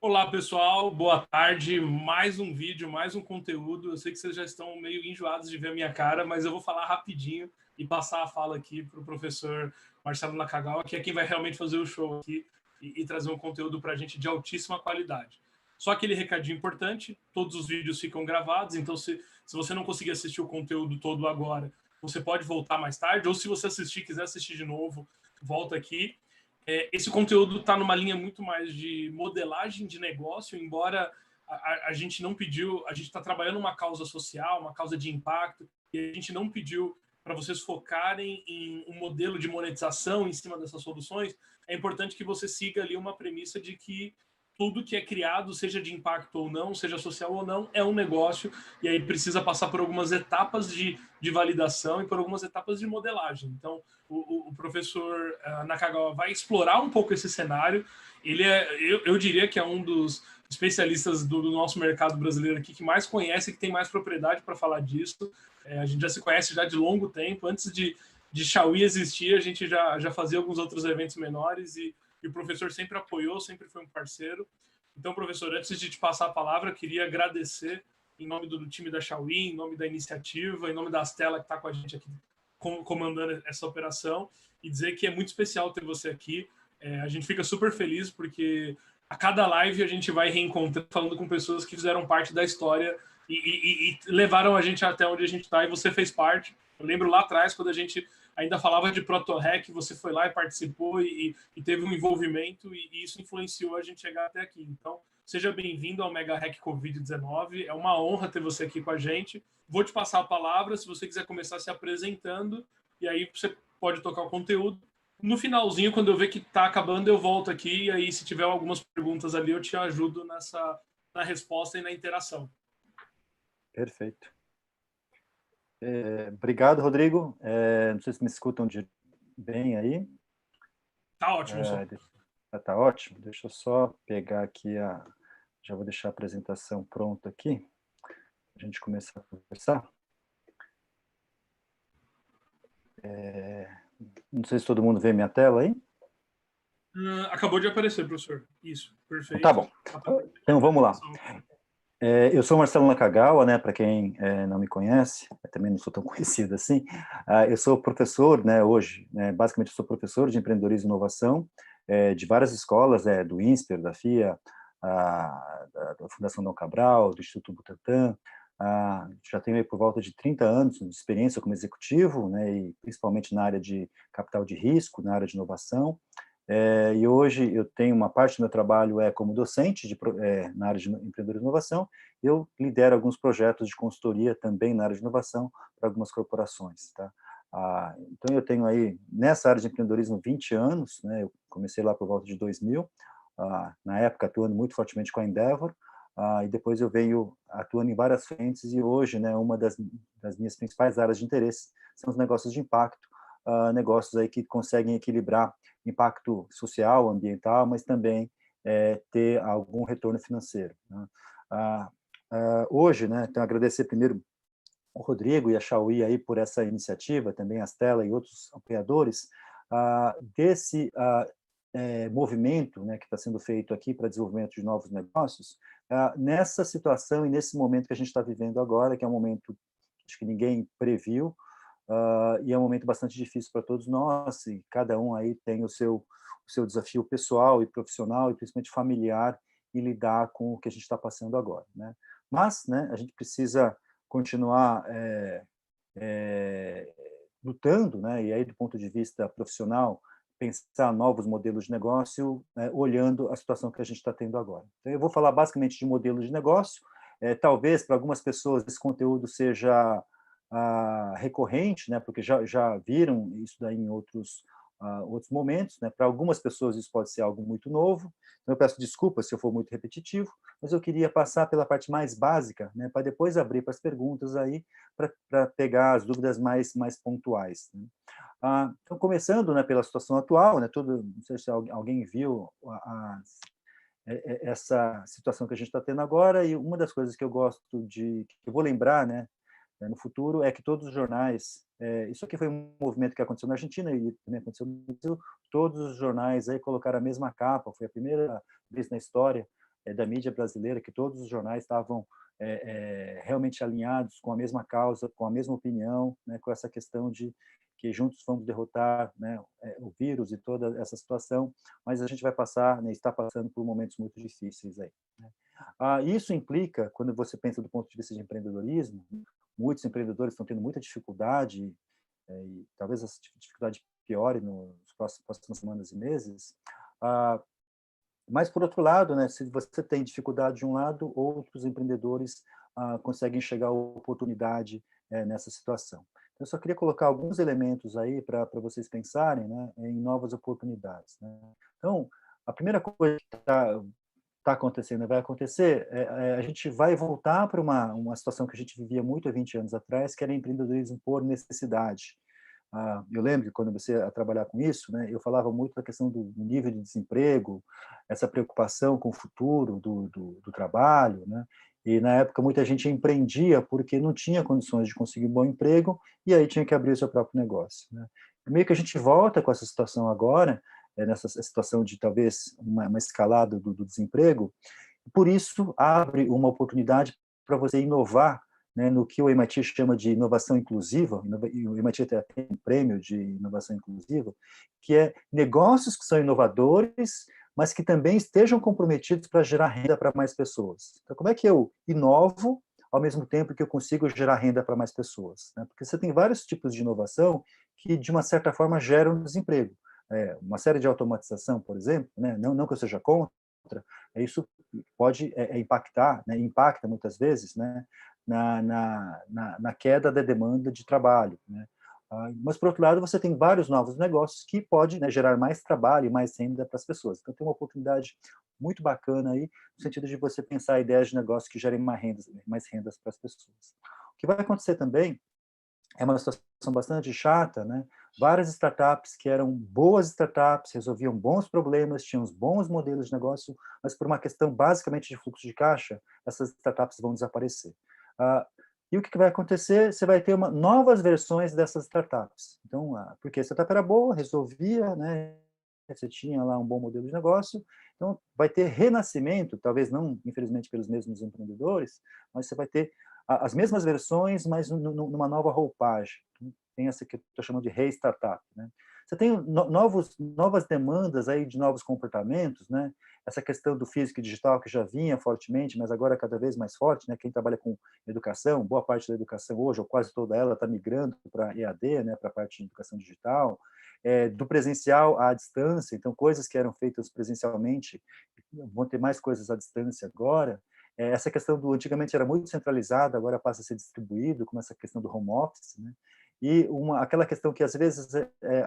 Olá, pessoal. Boa tarde. Mais um vídeo, mais um conteúdo. Eu sei que vocês já estão meio enjoados de ver a minha cara, mas eu vou falar rapidinho e passar a fala aqui para o professor Marcelo Nakagawa, que é quem vai realmente fazer o show aqui e trazer um conteúdo para a gente de altíssima qualidade. Só aquele recadinho importante, todos os vídeos ficam gravados, então se você não conseguir assistir o conteúdo todo agora, você pode voltar mais tarde, ou se você assistir, quiser assistir de novo, volta aqui. Esse conteúdo está numa linha muito mais de modelagem de negócio, embora a gente não pediu, a gente está trabalhando uma causa social, uma causa de impacto, e a gente não pediu para vocês focarem em um modelo de monetização em cima dessas soluções. É importante que você siga ali uma premissa de que tudo que é criado, seja de impacto ou não, seja social ou não, é um negócio, e aí precisa passar por algumas etapas de validação e por algumas etapas de modelagem. Então, o professor Nakagawa vai explorar um pouco esse cenário. Ele eu diria que é um dos especialistas do nosso mercado brasileiro aqui que mais conhece, que tem mais propriedade para falar disso. A gente já se conhece já de longo tempo. Antes de Xiaomi existir, a gente já fazia alguns outros eventos menores e o professor sempre apoiou, sempre foi um parceiro. Então, professor, antes de te passar a palavra, queria agradecer em nome do time da Xiaomi, em nome da iniciativa, em nome da Astela que está com a gente aqui comandando essa operação, e dizer que é muito especial ter você aqui. A gente fica super feliz porque a cada live a gente vai reencontrando, falando com pessoas que fizeram parte da história e levaram a gente até onde a gente está, e você fez parte. Eu lembro lá atrás, quando a gente ainda falava de ProtoRec, você foi lá e participou e teve um envolvimento, e isso influenciou a gente chegar até aqui. Então, seja bem-vindo ao Mega Hack Covid-19. É uma honra ter você aqui com a gente. Vou te passar a palavra, se você quiser começar se apresentando, e aí você pode tocar o conteúdo. No finalzinho, quando eu ver que está acabando, eu volto aqui, e aí se tiver algumas perguntas ali, eu te ajudo na resposta e na interação. Perfeito. Obrigado, Rodrigo. Não sei se me escutam bem aí. Tá ótimo, só. Tá ótimo. Deixa eu só pegar aqui já vou deixar a apresentação pronta aqui, a gente começar a conversar. Não sei se todo mundo vê minha tela aí. Acabou de aparecer, professor. Isso, perfeito. Tá bom. Então, vamos lá. Eu sou Marcelo Nakagawa, né, para quem não me conhece, eu também não sou tão conhecido assim. Eu sou professor, né, hoje, né, basicamente eu sou professor de empreendedorismo e inovação de várias escolas, do INSPER, da FIA, da Fundação Dom Cabral, do Instituto Butantan. Já tenho aí por volta de 30 anos de experiência como executivo, né, e principalmente na área de capital de risco, na área de inovação. E hoje eu tenho uma parte do meu trabalho como docente na área de empreendedorismo e inovação. Eu lidero alguns projetos de consultoria também na área de inovação para algumas corporações, tá? Então eu tenho aí nessa área de empreendedorismo 20 anos, né? Eu comecei lá por volta de 2000, na época atuando muito fortemente com a Endeavor, e depois eu venho atuando em várias frentes, e hoje, né, uma das minhas principais áreas de interesse são os negócios de impacto, negócios aí que conseguem equilibrar impacto social, ambiental, mas também ter algum retorno financeiro, né? Hoje, né, então agradecer primeiro o Rodrigo e a Xiaomi aí por essa iniciativa, também a Stella e outros apoiadores, desse movimento, né, que está sendo feito aqui para desenvolvimento de novos negócios, nessa situação e nesse momento que a gente está vivendo agora, que é um momento que ninguém previu, e é um momento bastante difícil para todos nós, e cada um aí tem o seu desafio pessoal e profissional, e principalmente familiar, e lidar com o que a gente está passando agora, né? Mas, né, a gente precisa continuar lutando, né, e aí do ponto de vista profissional, pensar novos modelos de negócio, olhando a situação que a gente está tendo agora. Então, eu vou falar basicamente de modelo de negócio, talvez para algumas pessoas esse conteúdo seja recorrente, né, porque já viram isso daí em outros momentos, né? Para algumas pessoas isso pode ser algo muito novo, então eu peço desculpas se eu for muito repetitivo, mas eu queria passar pela parte mais básica, né, para depois abrir para as perguntas aí, para pegar as dúvidas mais pontuais, né? Então, começando, né, pela situação atual, né, não sei se alguém viu essa situação que a gente está tendo agora, e uma das coisas que eu gosto que eu vou lembrar, né, no futuro, é que todos os jornais, isso aqui foi um movimento que aconteceu na Argentina e também aconteceu no Brasil, todos os jornais aí colocaram a mesma capa, foi a primeira vez na história da mídia brasileira, que todos os jornais estavam realmente alinhados com a mesma causa, com a mesma opinião, né, com essa questão de que juntos vamos derrotar, né, o vírus e toda essa situação, mas a gente vai passar, né, está passando por momentos muito difíceis aí, né? Isso implica, quando você pensa do ponto de vista de empreendedorismo, muitos empreendedores estão tendo muita dificuldade, e talvez essa dificuldade piore nos próximas semanas e meses, mas, por outro lado, né, se você tem dificuldade de um lado, outros empreendedores conseguem enxergar a oportunidade nessa situação. Então, eu só queria colocar alguns elementos aí para vocês pensarem, né, em novas oportunidades, né? Então, a primeira coisa que está acontecendo e vai acontecer, a gente vai voltar para uma situação que a gente vivia muito há 20 anos atrás, que era empreendedorismo por necessidade. Eu lembro que quando você a trabalhar com isso, né, eu falava muito da questão do nível de desemprego, essa preocupação com o futuro do trabalho, né, e na época muita gente empreendia porque não tinha condições de conseguir um bom emprego e aí tinha que abrir o seu próprio negócio, né. Meio que a gente volta com essa situação agora, nessa situação de talvez uma escalada do desemprego, por isso abre uma oportunidade para você inovar, né, no que o MIT chama de inovação inclusiva, e o MIT até tem um prêmio de inovação inclusiva, que é negócios que são inovadores, mas que também estejam comprometidos para gerar renda para mais pessoas. Então, como é que eu inovo ao mesmo tempo que eu consigo gerar renda para mais pessoas, né? Porque você tem vários tipos de inovação que, de uma certa forma, geram desemprego. Uma série de automatização, por exemplo, né? Não que eu seja contra, isso pode impactar, né? Impacta muitas vezes, né? Na queda da demanda de trabalho, né? Mas, por outro lado, você tem vários novos negócios que podem, né, gerar mais trabalho e mais renda para as pessoas. Então, tem uma oportunidade muito bacana aí, no sentido de você pensar ideias de negócio que gerem mais rendas para as pessoas. O que vai acontecer também é uma situação bastante chata, né? Várias startups que eram boas startups, resolviam bons problemas, tinham bons modelos de negócio, mas por uma questão basicamente de fluxo de caixa, essas startups vão desaparecer. E o que vai acontecer? Você vai ter novas versões dessas startups. Então, porque a startup era boa, resolvia, né? Você tinha lá um bom modelo de negócio, então vai ter renascimento, talvez não, infelizmente, pelos mesmos empreendedores, mas você vai ter as mesmas versões, mas numa nova roupagem. Tem essa que eu estou chamando de re-startup, né? Você tem novas demandas aí de novos comportamentos, né? Essa questão do físico e digital que já vinha fortemente, mas agora é cada vez mais forte, né? Quem trabalha com educação, boa parte da educação hoje, ou quase toda ela, está migrando para EAD, né? Para a parte de educação digital, do presencial à distância, então coisas que eram feitas presencialmente vão ter mais coisas à distância agora. Essa questão antigamente era muito centralizada, agora passa a ser distribuído, como essa questão do home office, né? E aquela questão que às vezes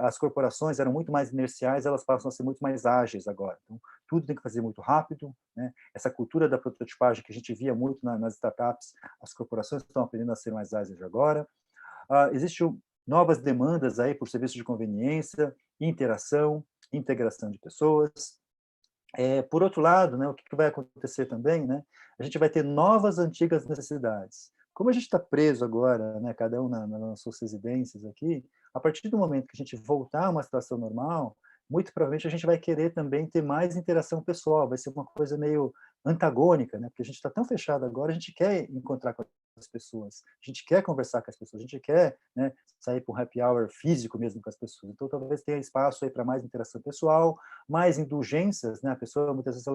as corporações eram muito mais inerciais, elas passam a ser muito mais ágeis agora. Então, tudo tem que fazer muito rápido, né? Essa cultura da prototipagem que a gente via muito nas startups, as corporações estão aprendendo a ser mais ágeis agora. Existem novas demandas aí por serviço de conveniência, interação, integração de pessoas. Por outro lado, né, o que vai acontecer também, né, a gente vai ter novas, antigas necessidades. Como a gente está preso agora, né, cada um nas suas residências aqui, a partir do momento que a gente voltar a uma situação normal, muito provavelmente a gente vai querer também ter mais interação pessoal, vai ser uma coisa meio antagônica, né, porque a gente está tão fechado agora, a gente quer encontrar com as pessoas, a gente quer conversar com as pessoas, a gente quer, né, sair para um happy hour físico mesmo com as pessoas. Então, talvez tenha espaço aí para mais interação pessoal, mais indulgências, né? A pessoa muitas vezes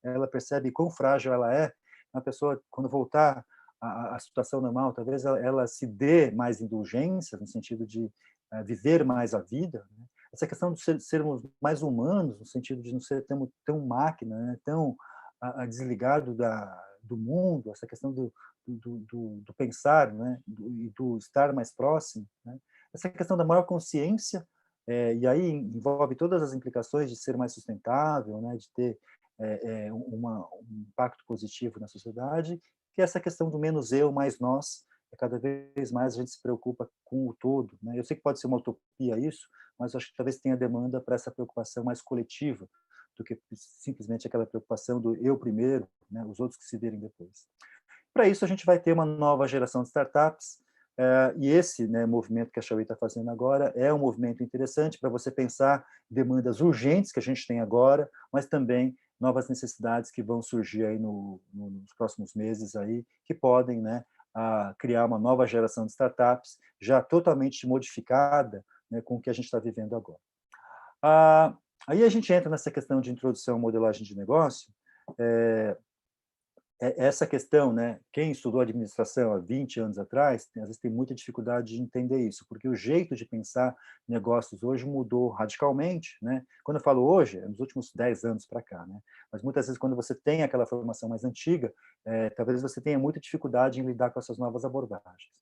ela percebe quão frágil ela é. A pessoa, quando voltar à situação normal, talvez ela se dê mais indulgências no sentido de viver mais a vida, né? Essa questão de sermos mais humanos, no sentido de não ser tão máquina, né? Tão desligado do mundo, essa questão do pensar, né? Do estar mais próximo, né? Essa questão da maior consciência, e aí envolve todas as implicações de ser mais sustentável, né? De ter um impacto positivo na sociedade, que é essa questão do menos eu, mais nós. Cada vez mais a gente se preocupa com o todo, né? Eu sei que pode ser uma utopia isso, mas eu acho que talvez tenha demanda para essa preocupação mais coletiva do que simplesmente aquela preocupação do eu primeiro, né? Os outros que se virem depois. Para isso, a gente vai ter uma nova geração de startups, e esse, né, movimento que a Xiaomi está fazendo agora é um movimento interessante para você pensar demandas urgentes que a gente tem agora, mas também novas necessidades que vão surgir aí nos próximos meses aí, que podem, né, criar uma nova geração de startups já totalmente modificada, né, com o que a gente está vivendo agora. Aí a gente entra nessa questão de introdução à modelagem de negócio. Essa questão, né, quem estudou administração há 20 anos atrás, às vezes tem muita dificuldade de entender isso, porque o jeito de pensar negócios hoje mudou radicalmente, né? Quando eu falo hoje, é nos últimos 10 anos para cá, né? Mas muitas vezes quando você tem aquela formação mais antiga, talvez você tenha muita dificuldade em lidar com essas novas abordagens.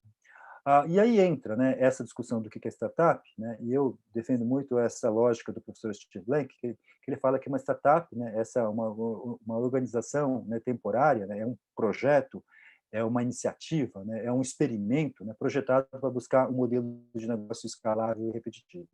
E aí entra, né, essa discussão do que é startup, né, e eu defendo muito essa lógica do professor Steve Blank, que ele fala que uma startup, né, essa é uma organização, né, temporária, né, é um projeto, é uma iniciativa, né, é um experimento, né, projetado para buscar um modelo de negócio escalável e repetitivo.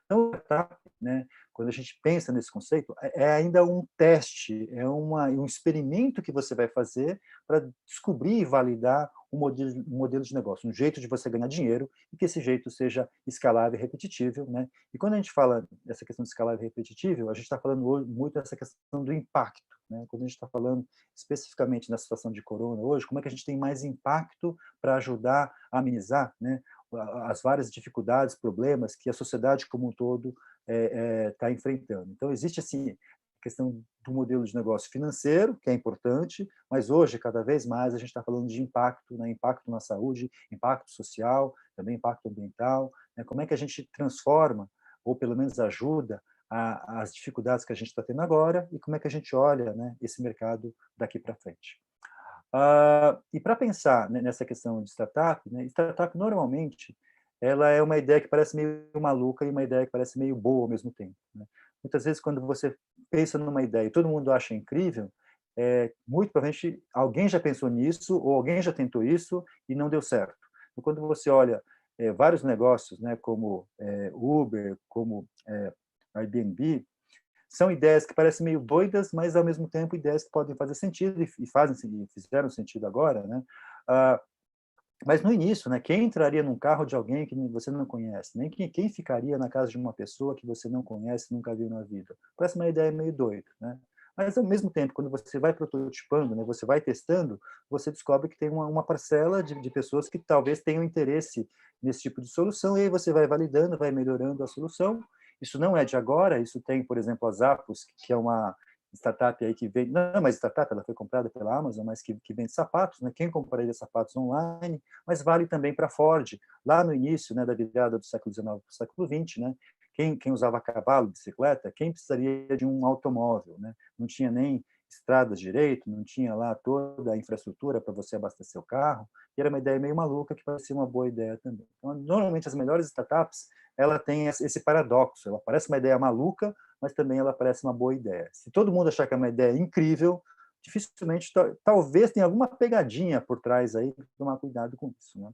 Então, startup, né, quando a gente pensa nesse conceito, é ainda um teste, é um experimento que você vai fazer para descobrir e validar um modelo de negócio, um jeito de você ganhar dinheiro e que esse jeito seja escalável e repetível, né? E quando a gente fala dessa questão de escalável e repetível, a gente está falando hoje muito dessa questão do impacto, né? Quando a gente está falando especificamente na situação de corona hoje, como é que a gente tem mais impacto para ajudar a amenizar, né, as várias dificuldades, problemas que a sociedade como um todo está enfrentando. Então, existe, assim, a questão do modelo de negócio financeiro, que é importante, mas hoje, cada vez mais, a gente está falando de impacto, né? Impacto na saúde, impacto social, também impacto ambiental, né? Como é que a gente transforma, ou pelo menos ajuda, as dificuldades que a gente está tendo agora e como é que a gente olha, né, esse mercado daqui para frente. E para pensar, né, nessa questão de startup, né, startup normalmente ela é uma ideia que parece meio maluca e uma ideia que parece meio boa ao mesmo tempo, né? Muitas vezes, quando você pensa numa ideia e todo mundo acha incrível, muito provavelmente alguém já pensou nisso ou alguém já tentou isso e não deu certo. Então, quando você olha vários negócios, né, como Uber, como Airbnb, são ideias que parecem meio doidas, mas ao mesmo tempo ideias que podem fazer sentido e fizeram sentido agora, né? Mas no início, né, quem entraria num carro de alguém que você não conhece, nem quem ficaria na casa de uma pessoa que você não conhece, nunca viu na vida? Parece uma ideia meio doida, né? Mas ao mesmo tempo, quando você vai prototipando, né, você vai testando, você descobre que tem uma parcela de pessoas que talvez tenham interesse nesse tipo de solução, e aí você vai validando, vai melhorando a solução. Isso não é de agora, isso tem, por exemplo, a Zappos, que é uma startup aí que vende, não é mais startup, ela foi comprada pela Amazon, mas que vende sapatos, né? Quem compraria sapatos online, mas vale também para a Ford, lá no início, né, da virada do século XIX para o século XX, né? Quem usava cavalo, bicicleta, quem precisaria de um automóvel, né? Não tinha nem estradas direito, não tinha lá toda a infraestrutura para você abastecer o carro, e era uma ideia meio maluca que parecia uma boa ideia também. Então, normalmente as melhores startups, ela tem esse paradoxo, ela parece uma ideia maluca, mas também ela parece uma boa ideia. Se todo mundo achar que é uma ideia incrível, dificilmente, talvez tenha alguma pegadinha por trás aí, tomar cuidado com isso, né?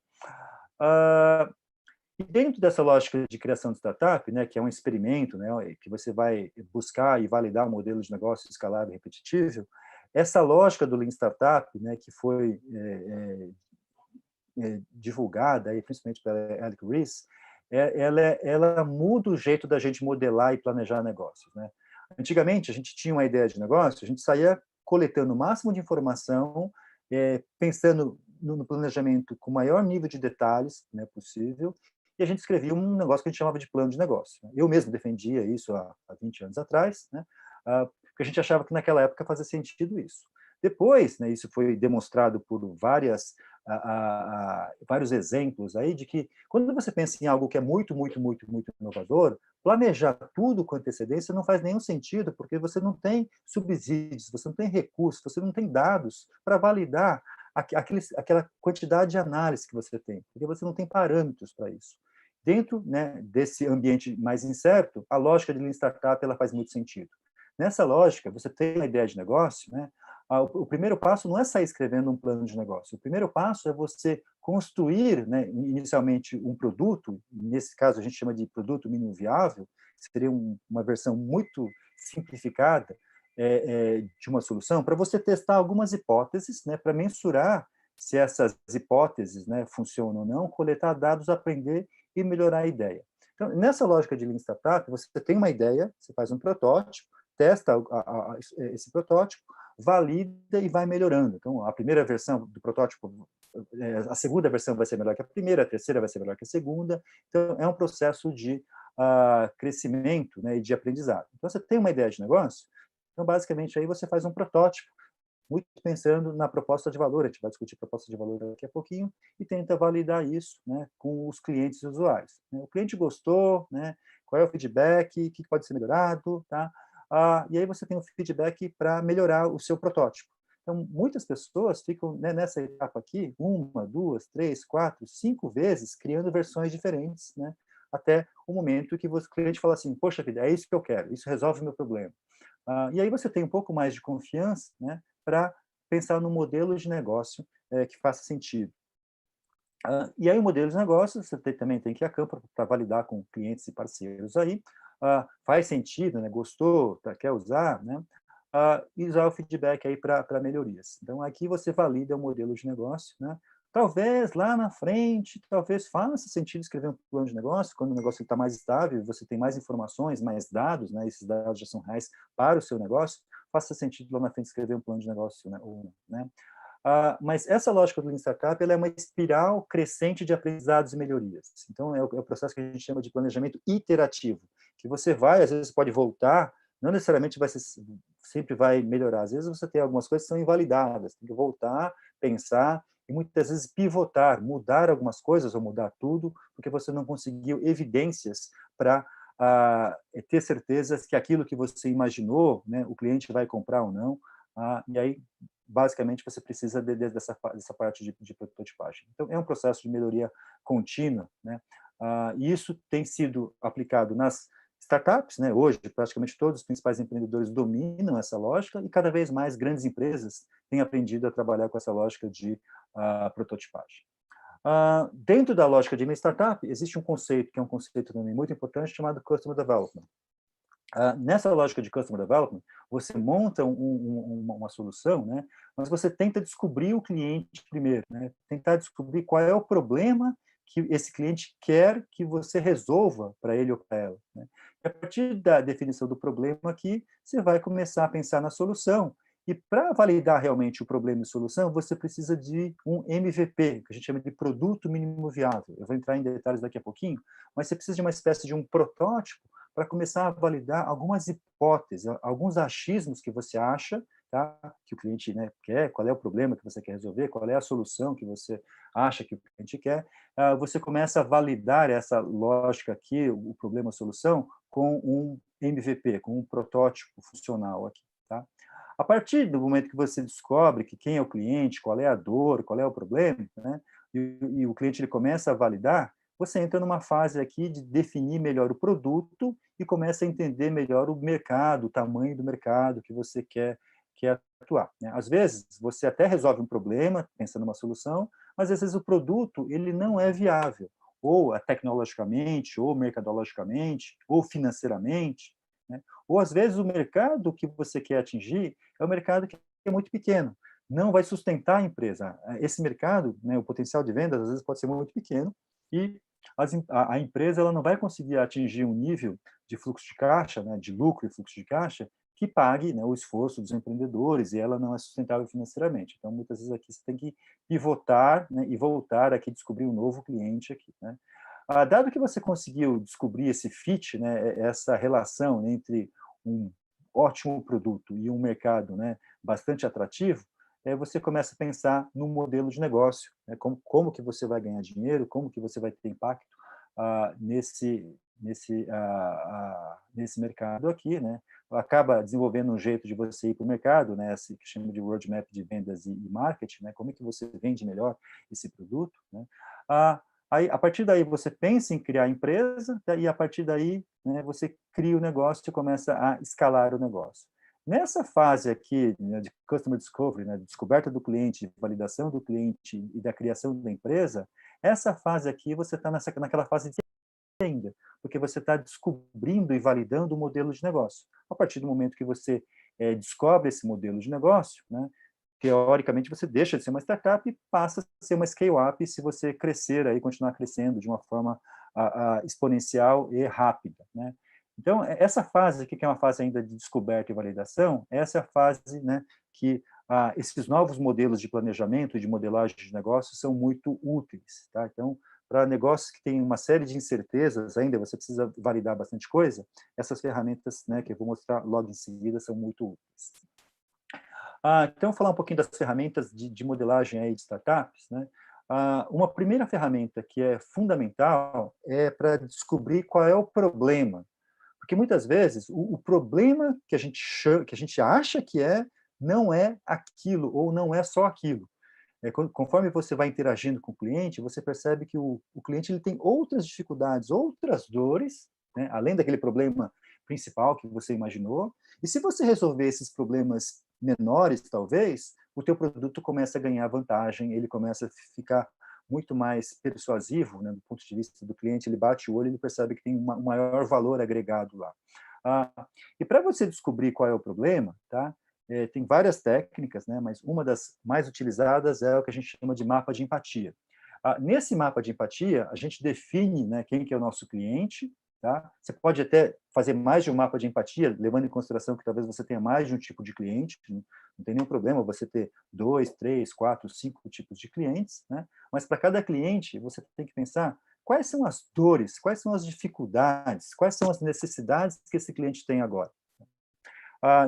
E dentro dessa lógica de criação de startup, né, que é um experimento, né, que você vai buscar e validar um modelo de negócio escalável e repetitivo, essa lógica do Lean Startup, né, que foi divulgada, aí, principalmente pela Alec Ries, ela muda o jeito da gente modelar e planejar negócios, né? Antigamente, a gente tinha uma ideia de negócio, a gente saía coletando o máximo de informação, pensando no planejamento com o maior nível de detalhes, né, possível, e a gente escrevia um negócio que a gente chamava de plano de negócio. Eu mesmo defendia isso há 20 anos atrás, né, porque a gente achava que naquela época fazia sentido isso. Depois, né, isso foi demonstrado por vários exemplos aí de que quando você pensa em algo que é muito, muito, muito, muito inovador, planejar tudo com antecedência não faz nenhum sentido, porque você não tem subsídios, você não tem recursos, você não tem dados para validar aquela quantidade de análise que você tem, porque você não tem parâmetros para isso. Dentro, né, desse ambiente mais incerto, a lógica de Lean Startup ela faz muito sentido. Nessa lógica, você tem uma ideia de negócio, né? O primeiro passo não é sair escrevendo um plano de negócio. O primeiro passo é você construir, né, inicialmente um produto, nesse caso a gente chama de produto mínimo viável, seria uma versão muito simplificada de uma solução, para você testar algumas hipóteses, né, para mensurar se essas hipóteses, né, funcionam ou não, coletar dados, aprender e melhorar a ideia. Então, nessa lógica de Lean Startup, você tem uma ideia, você faz um protótipo, testa esse protótipo, valida e vai melhorando. Então, a primeira versão do protótipo, a segunda versão vai ser melhor que a primeira, a terceira vai ser melhor que a segunda. Então, é um processo de crescimento, né, e de aprendizado. Então, você tem uma ideia de negócio, então, basicamente, aí você faz um protótipo, muito pensando na proposta de valor, a gente vai discutir proposta de valor daqui a pouquinho, e tenta validar isso, né, com os clientes e usuários. O cliente gostou, né, qual é o feedback, o que pode ser melhorado, tá? E aí você tem o feedback para melhorar o seu protótipo. Então, muitas pessoas ficam, né, nessa etapa aqui, 1, 2, 3, 4, 5 vezes, criando versões diferentes, né, até o momento que o cliente fala assim, poxa vida, é isso que eu quero, isso resolve o meu problema. E aí você tem um pouco mais de confiança, né, para pensar no modelo de negócio que faça sentido. E aí o modelo de negócio, você também tem que ir a campo para validar com clientes e parceiros aí, faz sentido, né, gostou, quer usar, né, e usar o feedback aí para melhorias. Então, aqui você valida o modelo de negócio, né, talvez lá na frente, talvez faça sentido escrever um plano de negócio, quando o negócio está mais estável, você tem mais informações, mais dados, né, esses dados já são reais para o seu negócio, faça sentido lá na frente escrever um plano de negócio, né, ou não, né. Mas essa lógica do Lean Startup ela é uma espiral crescente de aprendizados e melhorias. Então, é o processo que a gente chama de planejamento iterativo, que você vai, às vezes pode voltar, não necessariamente sempre vai melhorar, às vezes você tem algumas coisas que são invalidadas, tem que voltar, pensar, e muitas vezes pivotar, mudar algumas coisas ou mudar tudo, porque você não conseguiu evidências para ter certezas que aquilo que você imaginou, né, o cliente vai comprar ou não, e aí basicamente você precisa dessa parte de prototipagem. Então, é um processo de melhoria contínua, né? E isso tem sido aplicado nas startups, né? Hoje, praticamente todos os principais empreendedores dominam essa lógica e cada vez mais grandes empresas têm aprendido a trabalhar com essa lógica de prototipagem. Dentro da lógica de uma startup, existe um conceito, que é um conceito também muito importante, chamado Customer Development. Nessa lógica de Customer Development, você monta uma solução, né, mas você tenta descobrir o cliente primeiro, né, tentar descobrir qual é o problema que esse cliente quer que você resolva para ele ou para ela. Né. E a partir da definição do problema aqui, você vai começar a pensar na solução. E para validar realmente o problema e solução, você precisa de um MVP, que a gente chama de produto mínimo viável. Eu vou entrar em detalhes daqui a pouquinho, mas você precisa de uma espécie de um protótipo para começar a validar algumas hipóteses, alguns achismos que você acha, tá, que o cliente, né, quer, qual é o problema que você quer resolver, qual é a solução que você acha que o cliente quer. Você começa a validar essa lógica aqui, o problema, a solução, com um MVP, com um protótipo funcional aqui. Tá? A partir do momento que você descobre que quem é o cliente, qual é a dor, qual é o problema, né, e o cliente ele começa a validar, você entra numa fase aqui de definir melhor o produto e começa a entender melhor o mercado, o tamanho do mercado que você quer atuar. Né? Às vezes, você até resolve um problema, pensando numa solução, mas às vezes o produto ele não é viável, ou tecnologicamente, ou mercadologicamente, ou financeiramente. Né? Ou às vezes o mercado que você quer atingir é um mercado que é muito pequeno, não vai sustentar a empresa. Esse mercado, né, o potencial de vendas, às vezes pode ser muito pequeno, e a empresa ela não vai conseguir atingir um nível de fluxo de caixa, né, de lucro e fluxo de caixa, que pague, né, o esforço dos empreendedores, e ela não é sustentável financeiramente. Então, muitas vezes aqui você tem que pivotar, né, e voltar aqui, descobrir um novo cliente aqui. Né. Dado que você conseguiu descobrir esse fit, né, essa relação entre um ótimo produto e um mercado, né, bastante atrativo, você começa a pensar no modelo de negócio, né, como que você vai ganhar dinheiro, como que você vai ter impacto nesse mercado aqui, né? Acaba desenvolvendo um jeito de você ir para o mercado, né, esse que chama de roadmap de vendas e marketing, né? Como é que você vende melhor esse produto, né? Aí, a partir daí, você pensa em criar a empresa, e a partir daí, né, você cria o negócio e começa a escalar o negócio. Nessa fase aqui, né, de Customer Discovery, né, de descoberta do cliente, validação do cliente e da criação da empresa, essa fase aqui você está naquela fase de ainda, porque você está descobrindo e validando o modelo de negócio. A partir do momento que você descobre esse modelo de negócio, né, teoricamente você deixa de ser uma startup e passa a ser uma scale-up se você crescer aí, continuar crescendo de uma forma exponencial e rápida, né? Então, essa fase aqui, que é uma fase ainda de descoberta e validação, essa é a fase, né, que esses novos modelos de planejamento e de modelagem de negócios são muito úteis. Tá? Então, para negócios que têm uma série de incertezas ainda, você precisa validar bastante coisa, essas ferramentas, né, que eu vou mostrar logo em seguida, são muito úteis. Então, falar um pouquinho das ferramentas de modelagem aí de startups, né? Uma primeira ferramenta que é fundamental é para descobrir qual é o problema. Porque muitas vezes o problema que a gente acha que não é aquilo, ou não é só aquilo. Conforme você vai interagindo com o cliente, você percebe que o cliente ele tem outras dificuldades, outras dores, né, além daquele problema principal que você imaginou. E se você resolver esses problemas menores, talvez, o teu produto começa a ganhar vantagem, ele começa a ficar muito mais persuasivo, né, do ponto de vista do cliente, ele bate o olho e ele percebe que tem um maior valor agregado lá. E para você descobrir qual é o problema, tá? Tem várias técnicas, né, mas uma das mais utilizadas é o que a gente chama de mapa de empatia. Nesse mapa de empatia, a gente define, né, quem que é o nosso cliente, tá? Você pode até fazer mais de um mapa de empatia, levando em consideração que talvez você tenha mais de um tipo de cliente, não tem nenhum problema você ter 2, 3, 4, 5 tipos de clientes, né? Mas para cada cliente, você tem que pensar quais são as dores, quais são as dificuldades, quais são as necessidades que esse cliente tem agora.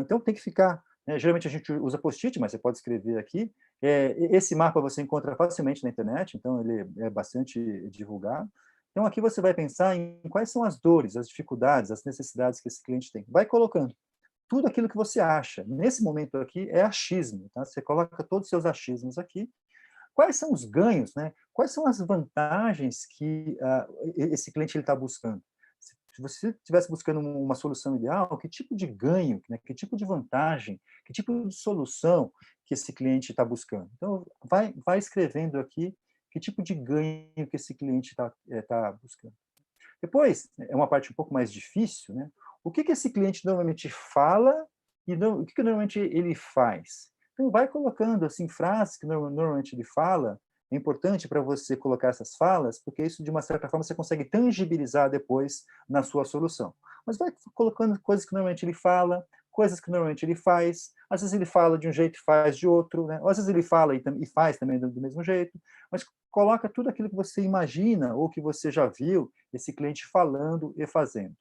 Então, tem que ficar, né, geralmente a gente usa post-it, mas você pode escrever aqui. Esse mapa você encontra facilmente na internet, então ele é bastante divulgado. Então, aqui você vai pensar em quais são as dores, as dificuldades, as necessidades que esse cliente tem. Vai colocando tudo aquilo que você acha. Nesse momento aqui é achismo, tá? Você coloca todos os seus achismos aqui. Quais são os ganhos, né? Quais são as vantagens que esse cliente está buscando? Se você estivesse buscando uma solução ideal, que tipo de ganho, né? Que tipo de vantagem, que tipo de solução que esse cliente está buscando? Então, vai escrevendo aqui que tipo de ganho que esse cliente tá buscando. Depois, é uma parte um pouco mais difícil, né? O que esse cliente normalmente fala e o que normalmente ele faz? Então, vai colocando assim frases que normalmente ele fala. É importante para você colocar essas falas, porque isso, de uma certa forma, você consegue tangibilizar depois na sua solução. Mas vai colocando coisas que normalmente ele fala, coisas que normalmente ele faz. Às vezes ele fala de um jeito e faz de outro, né? Às vezes ele fala e faz também do mesmo jeito. Mas coloca tudo aquilo que você imagina ou que você já viu esse cliente falando e fazendo.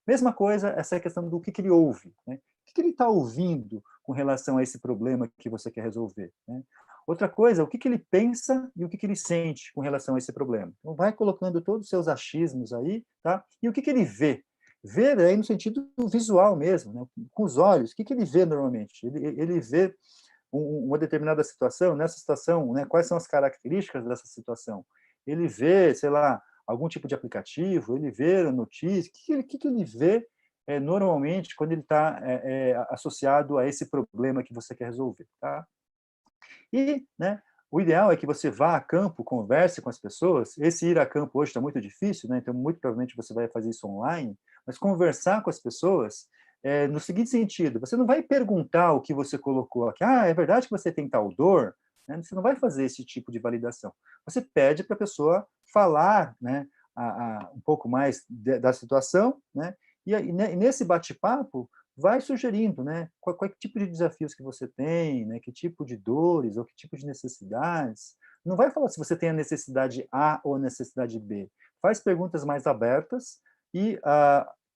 Mesma coisa, essa questão do que ele ouve, né? O que ele está ouvindo com relação a esse problema que você quer resolver, né? Outra coisa, o que ele pensa e o que ele sente com relação a esse problema. Então, vai colocando todos os seus achismos aí, tá? E o que ele vê. Ver aí no sentido visual mesmo, né? Com os olhos. O que ele vê normalmente? Ele vê uma determinada situação, nessa situação, né, quais são as características dessa situação? Ele vê, sei lá, algum tipo de aplicativo, ele vê a notícia, o que ele vê normalmente quando ele está associado a esse problema que você quer resolver, tá? E, né, o ideal é que você vá a campo, converse com as pessoas. Esse ir a campo hoje está muito difícil, né? Então, muito provavelmente você vai fazer isso online, mas conversar com as pessoas no seguinte sentido: você não vai perguntar o que você colocou aqui. É verdade que você tem tal dor? Né? Você não vai fazer esse tipo de validação. Você pede para a pessoa falar, né, um pouco mais da situação, né? E nesse bate-papo, vai sugerindo, né, qual tipo de desafios que você tem, né, que tipo de dores ou que tipo de necessidades. Não vai falar se você tem a necessidade A ou a necessidade B. Faz perguntas mais abertas e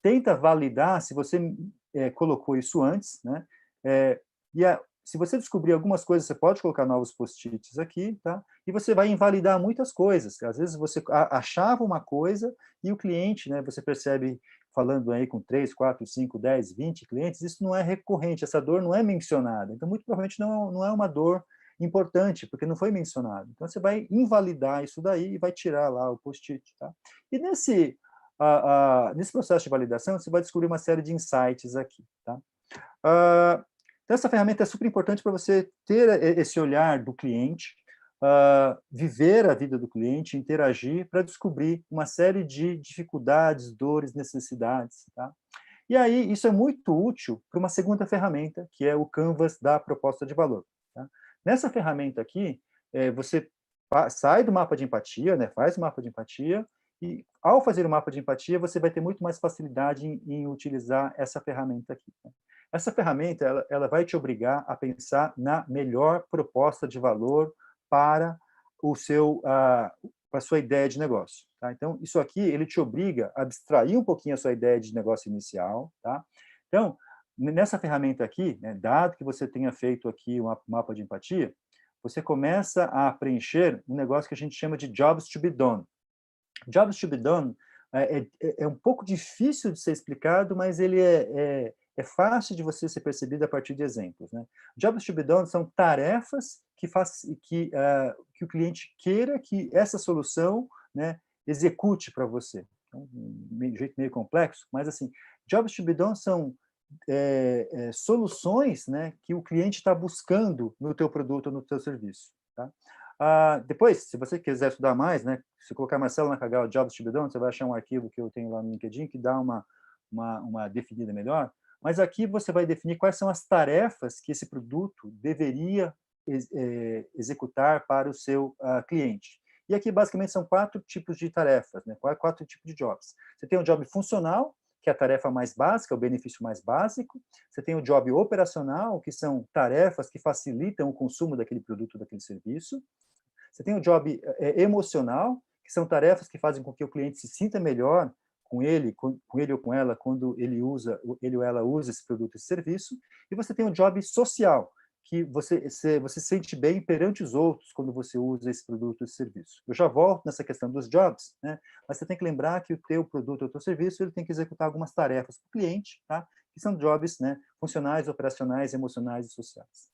tenta validar se você colocou isso antes, né? Se você descobrir algumas coisas, você pode colocar novos post-its aqui, tá? E você vai invalidar muitas coisas. Às vezes você achava uma coisa e o cliente, né, você percebe falando aí com 3, 4, 5, 10, 20 clientes, isso não é recorrente, essa dor não é mencionada. Então, muito provavelmente não é uma dor importante, porque não foi mencionado. Então, você vai invalidar isso daí e vai tirar lá o post-it. Tá? E nesse processo de validação, você vai descobrir uma série de insights aqui. Tá? Então, essa ferramenta é super importante para você ter esse olhar do cliente, viver a vida do cliente, interagir para descobrir uma série de dificuldades, dores, necessidades. Tá? E aí, isso é muito útil para uma segunda ferramenta, que é o Canvas da proposta de valor. Tá? Nessa ferramenta aqui, você sai do mapa de empatia, né, faz o mapa de empatia, E, ao fazer o mapa de empatia, você vai ter muito mais facilidade em utilizar essa ferramenta aqui. Né? Essa ferramenta, ela vai te obrigar a pensar na melhor proposta de valor para a sua ideia de negócio. Tá? Então, isso aqui, ele te obriga a abstrair um pouquinho a sua ideia de negócio inicial. Tá? Então, nessa ferramenta aqui, né, dado que você tenha feito aqui um mapa de empatia, você começa a preencher um negócio que a gente chama de jobs to be done. Jobs to be done é um pouco difícil de ser explicado, mas ele é fácil de você ser percebido a partir de exemplos. Né? Jobs to be done são tarefas que o cliente queira que essa solução, né, execute para você. Então, de jeito meio complexo, mas assim, jobs to be done são soluções, né, que o cliente está buscando no teu produto ou no teu serviço. Tá? Depois, se você quiser estudar mais, né, se colocar Marcelo Nakagawa Jobs to be done, você vai achar um arquivo que eu tenho lá no LinkedIn que dá uma definida melhor. Mas aqui você vai definir quais são as tarefas que esse produto deveria executar para o seu cliente. E aqui, basicamente, são 4 tipos de tarefas, né? 4 tipos de jobs. Você tem o job funcional, que é a tarefa mais básica, o benefício mais básico. Você tem o job operacional, que são tarefas que facilitam o consumo daquele produto, daquele serviço. Você tem o job emocional, que são tarefas que fazem com que o cliente se sinta melhor com ele ou com ela, quando ele ou ela usa esse produto, esse serviço. E você tem o job social, que você se sente bem perante os outros quando você usa esse produto, esse serviço. Eu já volto nessa questão dos jobs, né? Mas você tem que lembrar que o teu produto ou o teu serviço ele tem que executar algumas tarefas para o cliente, tá? Que são jobs, né, funcionais, operacionais, emocionais e sociais.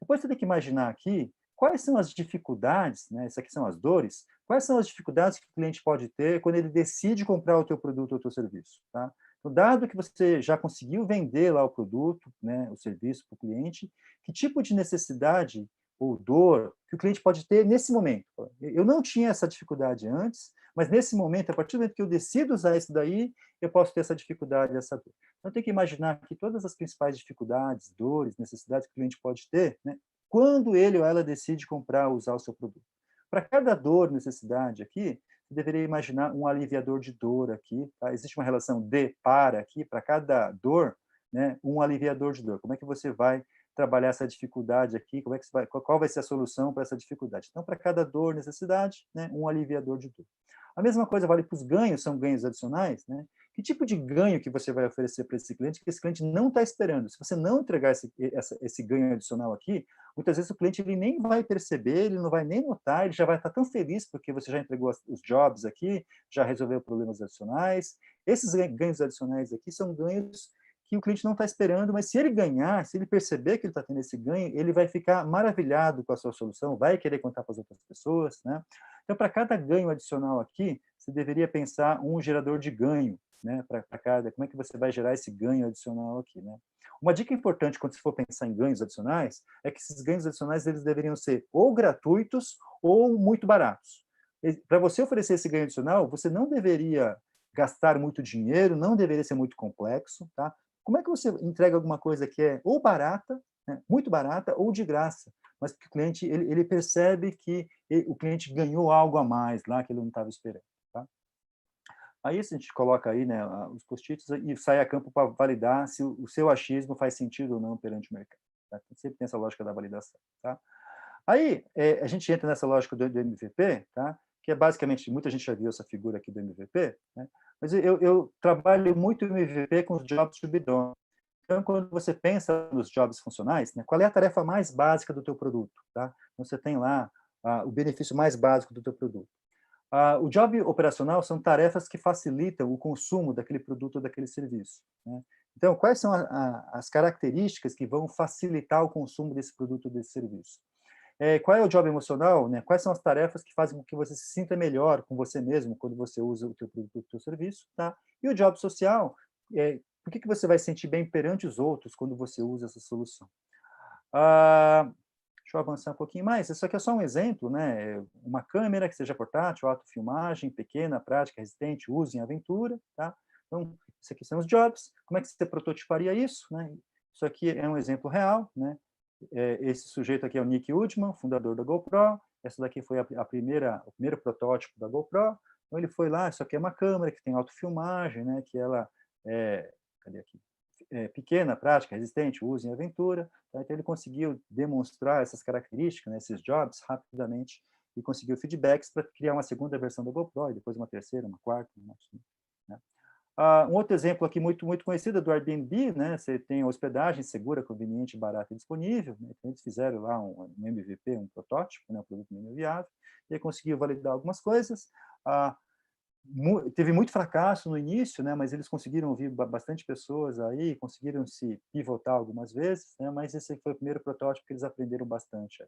Depois você tem que imaginar aqui quais são as dificuldades, né? Essas aqui são as dores, quais são as dificuldades que o cliente pode ter quando ele decide comprar o teu produto ou o teu serviço, tá? Então, dado que você já conseguiu vender lá o produto, né, o serviço para o cliente, que tipo de necessidade ou dor que o cliente pode ter nesse momento? Eu não tinha essa dificuldade antes, mas nesse momento, a partir do momento que eu decido usar isso daí, eu posso ter essa dificuldade, essa dor. Então, tem que imaginar que todas as principais dificuldades, dores, necessidades que o cliente pode ter, né, quando ele ou ela decide comprar ou usar o seu produto. Para cada dor, necessidade aqui, você deveria imaginar um aliviador de dor aqui. Tá? Existe uma relação de para aqui, para cada dor, né, um aliviador de dor. Como é que você vai trabalhar essa dificuldade aqui? Qual vai ser a solução para essa dificuldade? Então, para cada dor, necessidade, né, um aliviador de dor. A mesma coisa vale para os ganhos, são ganhos adicionais, né? Que tipo de ganho que você vai oferecer para esse cliente que esse cliente não está esperando? Se você não entregar esse ganho adicional aqui, muitas vezes o cliente ele nem vai perceber, ele não vai nem notar, ele já vai estar tão feliz porque você já entregou os jobs aqui, já resolveu problemas adicionais. Esses ganhos adicionais aqui são ganhos que o cliente não está esperando, mas se ele ganhar, se ele perceber que ele está tendo esse ganho, ele vai ficar maravilhado com a sua solução, vai querer contar para as outras pessoas, né? Então, para cada ganho adicional aqui, você deveria pensar um gerador de ganho, né? Para cada, como é que você vai gerar esse ganho adicional aqui, né? Uma dica importante quando você for pensar em ganhos adicionais é que esses ganhos adicionais eles deveriam ser ou gratuitos ou muito baratos. Para você oferecer esse ganho adicional, você não deveria gastar muito dinheiro, não deveria ser muito complexo, tá? Como é que você entrega alguma coisa que é ou barata, né, muito barata, ou de graça, mas que o cliente ele percebe que o cliente ganhou algo a mais lá que ele não estava esperando, tá? Aí a gente coloca aí, né, os post-its e sai a campo para validar se o seu achismo faz sentido ou não perante o mercado. Tá? Sempre tem essa lógica da validação, tá? Aí a gente entra nessa lógica do MVP, tá? Que é basicamente, muita gente já viu essa figura aqui do MVP, né? Mas eu trabalho muito o MVP com os jobs to be done. Então, quando você pensa nos jobs funcionais, né, qual é a tarefa mais básica do teu produto? Tá? Então, você tem lá o benefício mais básico do teu produto. O job operacional são tarefas que facilitam o consumo daquele produto ou daquele serviço. Né? Então, quais são as características que vão facilitar o consumo desse produto ou desse serviço? Qual é o job emocional? Né? Quais são as tarefas que fazem com que você se sinta melhor com você mesmo quando você usa o teu produto, o teu serviço? Tá? E o job social, por que você vai se sentir bem perante os outros quando você usa essa solução? Deixa eu avançar um pouquinho mais. Isso aqui é só um exemplo, né? Uma câmera que seja portátil, autofilmagem, pequena, prática, resistente, use em aventura, tá? Então, isso aqui são os jobs. Como é que você prototiparia isso, né? Isso aqui é um exemplo real, né? Esse sujeito aqui é o Nick Woodman, fundador da GoPro. Essa daqui foi o primeiro protótipo da GoPro. Então, ele foi lá, isso aqui é uma câmera que tem autofilmagem, né, que ela é, cadê aqui? É pequena, prática, resistente, usa em aventura. Tá? Então, ele conseguiu demonstrar essas características, né, esses jobs, rapidamente, e conseguiu feedbacks para criar uma segunda versão da GoPro, e depois uma terceira, uma quarta, né? Um outro exemplo aqui muito conhecido é do Airbnb, né? Você tem hospedagem segura, conveniente, barata e disponível. Né? Então, eles fizeram lá um MVP, um protótipo, né? Um produto mínimo viável, e aí conseguiu validar algumas coisas. Teve muito fracasso no início, né? Mas eles conseguiram ouvir bastante pessoas aí, conseguiram se pivotar algumas vezes, né? Mas esse foi o primeiro protótipo que eles aprenderam bastante.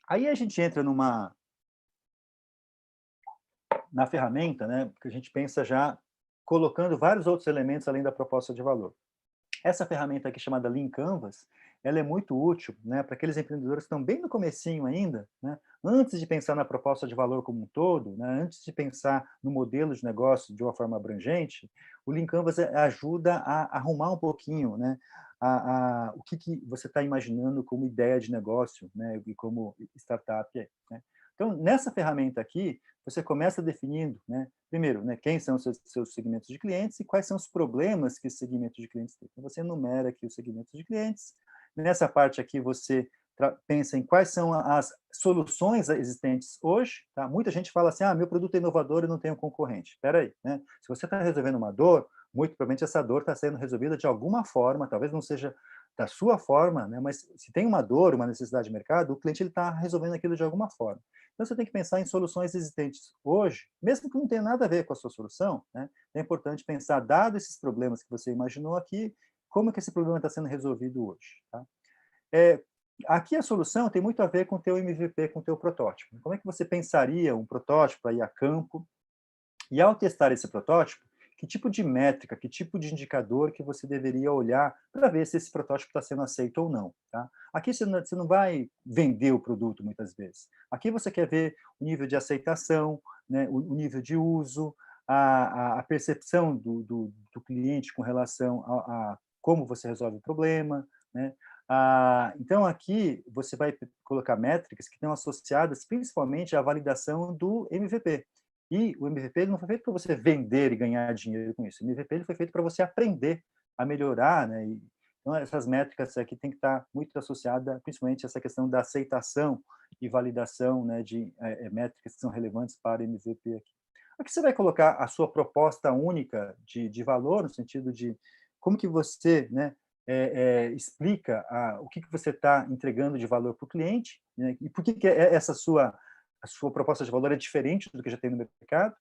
Aí a gente entra na ferramenta, né, que a gente pensa já colocando vários outros elementos além da proposta de valor. Essa ferramenta aqui chamada Lean Canvas, ela é muito útil, né, para aqueles empreendedores que estão bem no comecinho ainda, né, antes de pensar na proposta de valor como um todo, né, antes de pensar no modelo de negócio de uma forma abrangente, o Lean Canvas ajuda a arrumar um pouquinho, né, o que você está imaginando como ideia de negócio, né, e como startup, né. Então, nessa ferramenta aqui, você começa definindo, né, primeiro, né, quem são os seus segmentos de clientes e quais são os problemas que esse segmento de clientes tem. Então, você enumera aqui os segmentos de clientes. Nessa parte aqui, você pensa em quais são as soluções existentes hoje. Tá? Muita gente fala assim, meu produto é inovador e não tenho concorrente. Espera aí, né? Se você está resolvendo uma dor, muito provavelmente essa dor está sendo resolvida de alguma forma, talvez não seja da sua forma, né? Mas se tem uma dor, uma necessidade de mercado, o cliente está resolvendo aquilo de alguma forma. Então, você tem que pensar em soluções existentes hoje, mesmo que não tenha nada a ver com a sua solução, né? É importante pensar, dado esses problemas que você imaginou aqui, como que esse problema está sendo resolvido hoje. Tá? Aqui a solução tem muito a ver com o teu MVP, com o teu protótipo. Como é que você pensaria um protótipo aí a campo? E ao testar esse protótipo, que tipo de métrica, que tipo de indicador que você deveria olhar para ver se esse protótipo está sendo aceito ou não. Tá? Aqui você não vai vender o produto muitas vezes. Aqui você quer ver o nível de aceitação, né, o nível de uso, a percepção do cliente com relação a como você resolve o problema. Né? Então, aqui você vai colocar métricas que estão associadas principalmente à validação do MVP. E o MVP não foi feito para você vender e ganhar dinheiro com isso. O MVP ele foi feito para você aprender a melhorar, né? Então, essas métricas aqui tem que estar muito associada, principalmente essa questão da aceitação e validação, né, de métricas que são relevantes para o MVP aqui. Aqui você vai colocar a sua proposta única de valor, no sentido de como que você, né, explica o que você está entregando de valor para o cliente, né, e por que essa a sua proposta de valor é diferente do que já tem no mercado.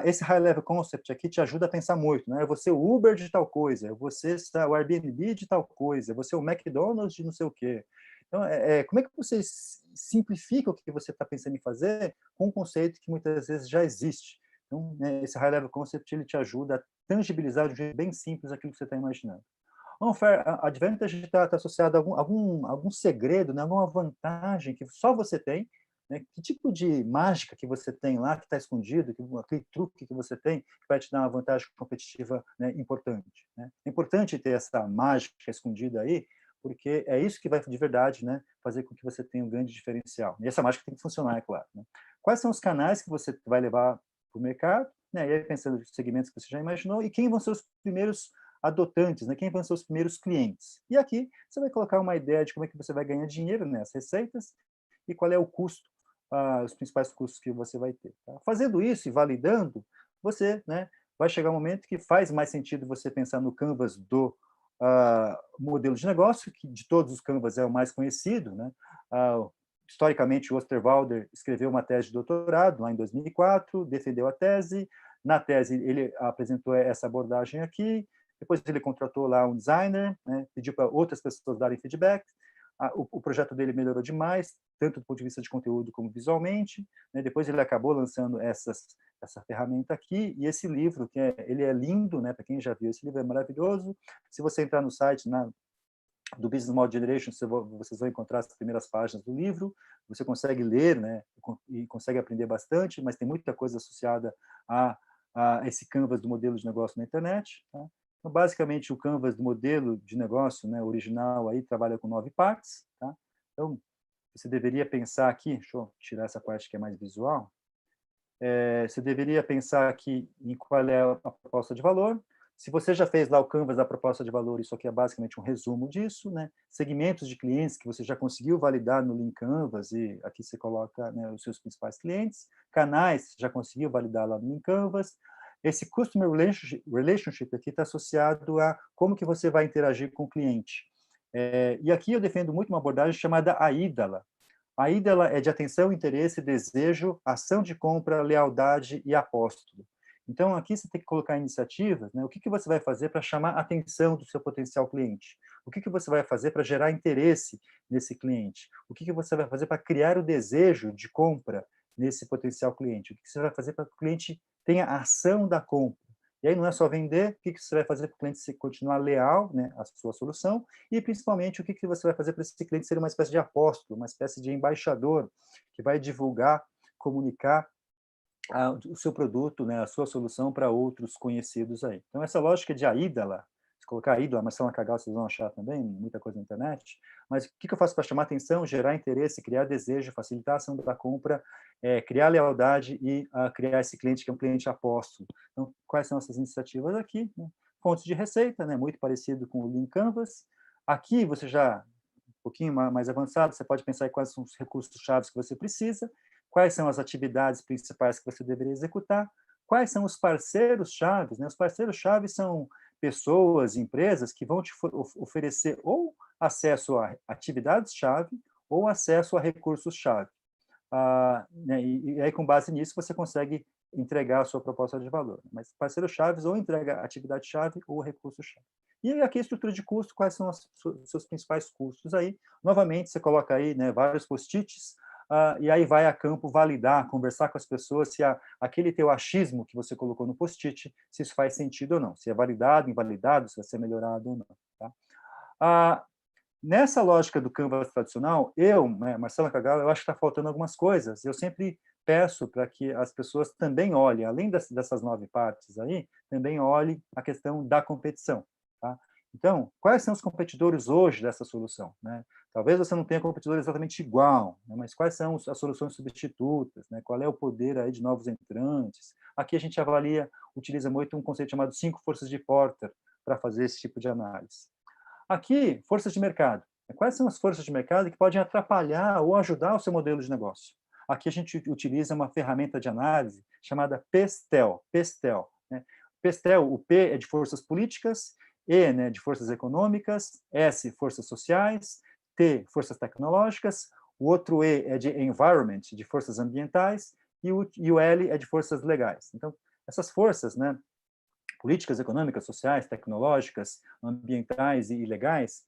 Esse high level concept aqui te ajuda a pensar muito, né? Eu vou ser o Uber de tal coisa, eu vou ser o Airbnb de tal coisa, eu vou ser o McDonald's de não sei o quê. Então, como é que você simplifica o que você está pensando em fazer com um conceito que muitas vezes já existe? Então, né, esse high level concept ele te ajuda a tangibilizar de um jeito bem simples aquilo que você está imaginando. Um fair advantage está associado a algum segredo, né, alguma vantagem que só você tem, né? Que tipo de mágica que você tem lá, que está escondido, aquele truque que você tem, que vai te dar uma vantagem competitiva, né, importante. Né? É importante ter essa mágica escondida aí, porque é isso que vai, de verdade, né, fazer com que você tenha um grande diferencial. E essa mágica tem que funcionar, é claro. Né? Quais são os canais que você vai levar para o mercado? Né? E aí, pensando nos segmentos que você já imaginou, e quem vão ser os primeiros adotantes, né? Quem vão ser os primeiros clientes. E aqui você vai colocar uma ideia de como é que você vai ganhar dinheiro nessas receitas e qual é o custo, os principais custos que você vai ter. Tá? Fazendo isso e validando, você, né, vai chegar um momento que faz mais sentido você pensar no Canvas do modelo de negócio, que de todos os Canvas é o mais conhecido. Né? Historicamente, o Osterwalder escreveu uma tese de doutorado lá em 2004, defendeu a tese. Na tese, ele apresentou essa abordagem aqui. Depois ele contratou lá um designer, né, pediu para outras pessoas darem feedback. O projeto dele melhorou demais, tanto do ponto de vista de conteúdo como visualmente. Né? Depois ele acabou lançando essa ferramenta aqui, e esse livro, ele é lindo, né? Para quem já viu, esse livro é maravilhoso. Se você entrar no site do Business Model Generation, vocês vão encontrar as primeiras páginas do livro, você consegue ler, né, e consegue aprender bastante, mas tem muita coisa associada a esse canvas do modelo de negócio na internet. Tá? Então, basicamente, o canvas do modelo de negócio, né, original aí trabalha com 9 partes. Tá? Então, você deveria pensar aqui, deixa eu tirar essa parte que é mais visual, Você deveria pensar aqui em qual é a proposta de valor. Se você já fez lá o Canvas da proposta de valor, isso aqui é basicamente um resumo disso, né? Segmentos de clientes que você já conseguiu validar no Lean Canvas, e aqui você coloca, né, os seus principais clientes. Canais, já conseguiu validar lá no Lean Canvas. Esse Customer Relationship aqui está associado a como que você vai interagir com o cliente. E aqui eu defendo muito uma abordagem chamada AIDALA. A IDALA é de atenção, interesse, desejo, ação de compra, lealdade e apóstolo. Então, aqui você tem que colocar iniciativas, né? O que você vai fazer para chamar a atenção do seu potencial cliente? O que você vai fazer para gerar interesse nesse cliente? O que você vai fazer para criar o desejo de compra nesse potencial cliente? O que você vai fazer para que o cliente tenha a ação da compra? E aí não é só vender, o que você vai fazer para o cliente continuar leal, né, à sua solução, e principalmente o que você vai fazer para esse cliente ser uma espécie de apóstolo, uma espécie de embaixador que vai divulgar, comunicar o seu produto, né, a sua solução para outros conhecidos aí. Então, essa lógica de AIDALA, se colocar AIDALA, Marcelo Cagal, vocês vão achar também, muita coisa na internet, mas o que eu faço para chamar atenção, gerar interesse, criar desejo, facilitar a ação da compra, criar lealdade e criar esse cliente que é um cliente apóstolo. Então, quais são essas iniciativas aqui? Fontes de receita, né, muito parecido com o Lean Canvas. Aqui, você já, um pouquinho mais avançado, você pode pensar em quais são os recursos-chave que você precisa, quais são as atividades principais que você deveria executar, quais são os parceiros-chave, né? Os parceiros-chave são pessoas, empresas que vão te oferecer ou acesso a atividades-chave ou acesso a recursos-chave. Né, e aí, com base nisso, você consegue entregar a sua proposta de valor. Mas parceiros-chave ou entrega atividade-chave ou recurso-chave. E aqui a estrutura de custo, quais são os seus principais custos aí. Novamente, você coloca aí, né, vários post-its, e aí vai a campo validar, conversar com as pessoas se aquele teu achismo que você colocou no post-it, se isso faz sentido ou não, se é validado, invalidado, se vai ser melhorado ou não. Tá? Nessa lógica do Canvas tradicional, né, Marcelo Cagal, eu acho que está faltando algumas coisas. Eu sempre peço para que as pessoas também olhem, além dessas 9 partes aí, também olhem a questão da competição. Tá? Então, quais são os competidores hoje dessa solução? Né? Talvez você não tenha competidor exatamente igual, né? Mas quais são as soluções substitutas? Né? Qual é o poder aí de novos entrantes? Aqui a gente utiliza muito um conceito chamado 5 forças de Porter para fazer esse tipo de análise. Aqui, forças de mercado. Quais são as forças de mercado que podem atrapalhar ou ajudar o seu modelo de negócio? Aqui a gente utiliza uma ferramenta de análise chamada PESTEL. PESTEL, né? PESTEL, o P é de forças políticas, E, né, de forças econômicas, S, forças sociais, T, forças tecnológicas, o outro E é de environment, de forças ambientais, e o L é de forças legais. Então, essas forças, né, políticas econômicas, sociais, tecnológicas, ambientais e legais,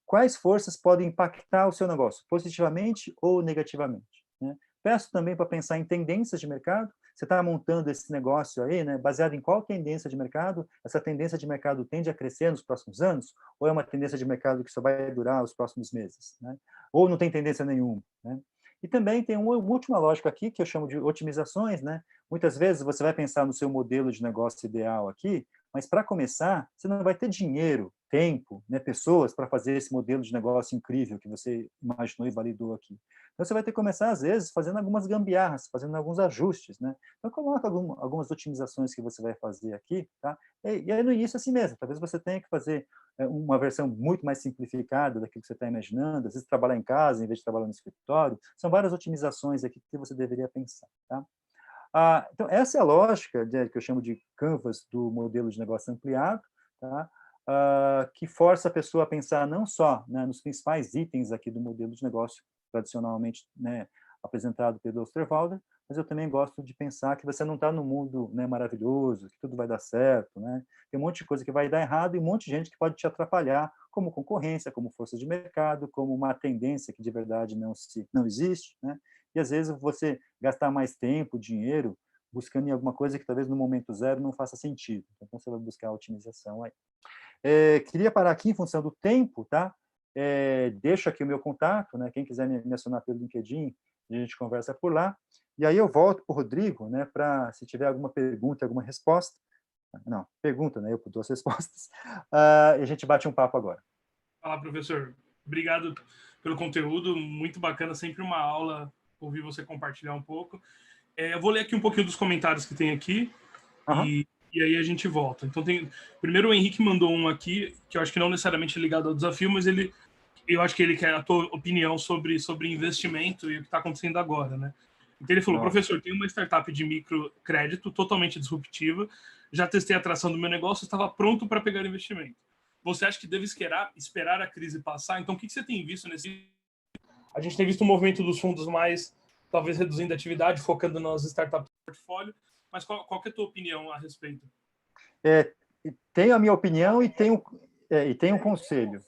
quais forças podem impactar o seu negócio, positivamente ou negativamente. Né? Peço também para pensar em tendências de mercado. Você está montando esse negócio aí, né, baseado em qual tendência de mercado? Essa tendência de mercado tende a crescer nos próximos anos? Ou é uma tendência de mercado que só vai durar os próximos meses? Né? Ou não tem tendência nenhuma? Né? E também tem uma última lógica aqui, que eu chamo de otimizações, né? Muitas vezes você vai pensar no seu modelo de negócio ideal aqui, mas para começar, você não vai ter dinheiro, tempo, né, pessoas para fazer esse modelo de negócio incrível que você imaginou e validou aqui. Então, você vai ter que começar, às vezes, fazendo algumas gambiarras, fazendo alguns ajustes, né? Então, coloca algumas otimizações que você vai fazer aqui, tá? E aí, no início, assim mesmo, talvez você tenha que fazer uma versão muito mais simplificada daquilo que você está imaginando, às vezes trabalhar em casa em vez de trabalhar no escritório, são várias otimizações aqui que você deveria pensar, tá? Então, essa é a lógica que eu chamo de canvas do modelo de negócio ampliado, tá? Que força a pessoa a pensar não só, né, nos principais itens aqui do modelo de negócio tradicionalmente, né, apresentado pelo Osterwalder, mas eu também gosto de pensar que você não está no mundo, né, maravilhoso, que tudo vai dar certo, né? Tem um monte de coisa que vai dar errado e um monte de gente que pode te atrapalhar, como concorrência, como força de mercado, como uma tendência que de verdade não existe, né? E às vezes você gastar mais tempo, dinheiro, buscando em alguma coisa que talvez no momento zero não faça sentido. Então você vai buscar a otimização aí. Queria parar aqui em função do tempo, tá? Deixo aqui o meu contato, né? Quem quiser me acionar pelo LinkedIn, a gente conversa por lá. E aí eu volto para o Rodrigo, né? Para se tiver alguma pergunta, alguma resposta. Não, pergunta, né? Eu com 2 respostas. E a gente bate um papo agora. Fala, professor. Obrigado pelo conteúdo, muito bacana, sempre uma aula ouvir você compartilhar um pouco. Eu vou ler aqui um pouquinho dos comentários que tem aqui e aí a gente volta. Então, primeiro o Henrique mandou um aqui, que eu acho que não necessariamente ligado ao desafio, mas eu acho que ele quer a tua opinião sobre investimento e o que está acontecendo agora, né? Então ele falou, professor, tem uma startup de microcrédito totalmente disruptiva, já testei a atração do meu negócio, estava pronto para pegar investimento. Você acha que deve esperar a crise passar? Então, o que você tem visto nesse... A gente tem visto um movimento dos fundos mais, talvez, reduzindo a atividade, focando nas startups do portfólio, mas qual que é a tua opinião a respeito? Tenho a minha opinião e tenho um conselho.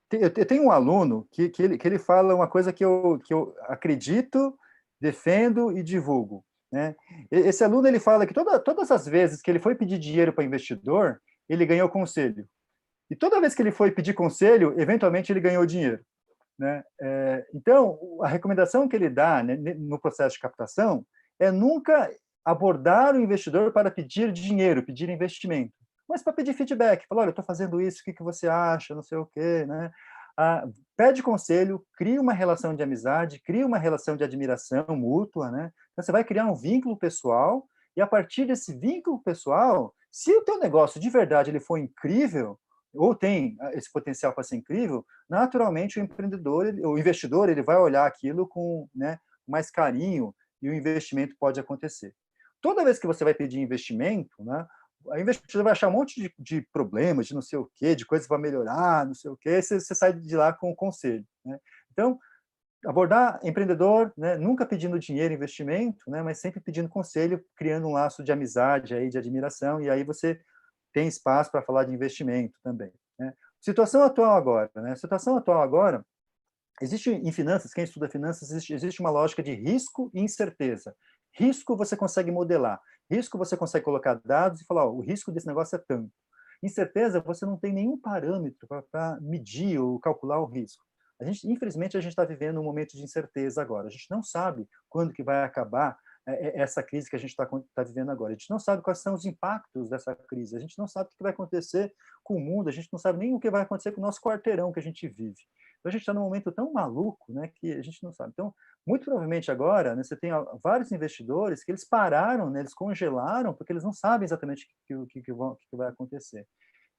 Eu tenho um aluno que ele fala uma coisa que eu acredito, defendo e divulgo, né? Esse aluno ele fala que todas as vezes que ele foi pedir dinheiro para investidor, ele ganhou conselho. E toda vez que ele foi pedir conselho, eventualmente ele ganhou dinheiro, né? Então, a recomendação que ele dá, né, no processo de captação é nunca abordar o investidor para pedir dinheiro, pedir investimento, mas para pedir feedback. Falar, olha, eu estou fazendo isso, o que você acha, não sei o quê, né? Pede conselho, cria uma relação de amizade, cria uma relação de admiração mútua, né? Então, você vai criar um vínculo pessoal e, a partir desse vínculo pessoal, se o teu negócio de verdade ele for incrível, ou tem esse potencial para ser incrível, naturalmente o investidor, ele vai olhar aquilo com, né, mais carinho e o investimento pode acontecer. Toda vez que você vai pedir investimento, né, a investidor vai achar um monte de problemas, de não sei o quê, de coisas para melhorar, não sei o quê, você sai de lá com o conselho, né? Então, abordar empreendedor, né, nunca pedindo dinheiro, investimento, né, mas sempre pedindo conselho, criando um laço de amizade, aí, de admiração, e aí você tem espaço para falar de investimento também, né? Situação atual agora, né? Situação atual agora, existe em finanças, quem estuda finanças, existe uma lógica de risco e incerteza. Risco você consegue modelar, risco você consegue colocar dados e falar, o risco desse negócio é tanto. Incerteza, você não tem nenhum parâmetro para medir ou calcular o risco. Infelizmente, a gente está vivendo um momento de incerteza agora. A gente não sabe quando que vai acabar essa crise que a gente está vivendo agora. A gente não sabe quais são os impactos dessa crise. A gente não sabe o que vai acontecer com o mundo. A gente não sabe nem o que vai acontecer com o nosso quarteirão que a gente vive. Então, a gente está num momento tão maluco, né, que a gente não sabe. Então, muito provavelmente agora, né, você tem vários investidores que eles pararam, né, eles congelaram, porque eles não sabem exatamente o que vai acontecer.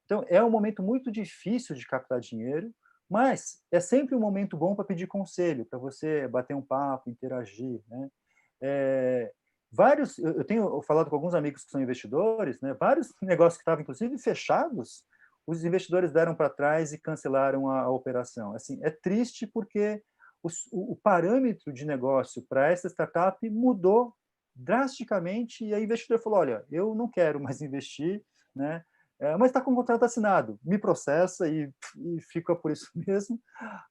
Então, é um momento muito difícil de captar dinheiro, mas é sempre um momento bom para pedir conselho, para você bater um papo, interagir, né? Eu tenho falado com alguns amigos que são investidores, né? Vários negócios que estavam, inclusive, fechados, os investidores deram para trás e cancelaram a operação. Assim, é triste porque o parâmetro de negócio para essa startup mudou drasticamente e a investidor falou, olha, eu não quero mais investir, né? Mas está com o contrato assinado, me processa e fica por isso mesmo.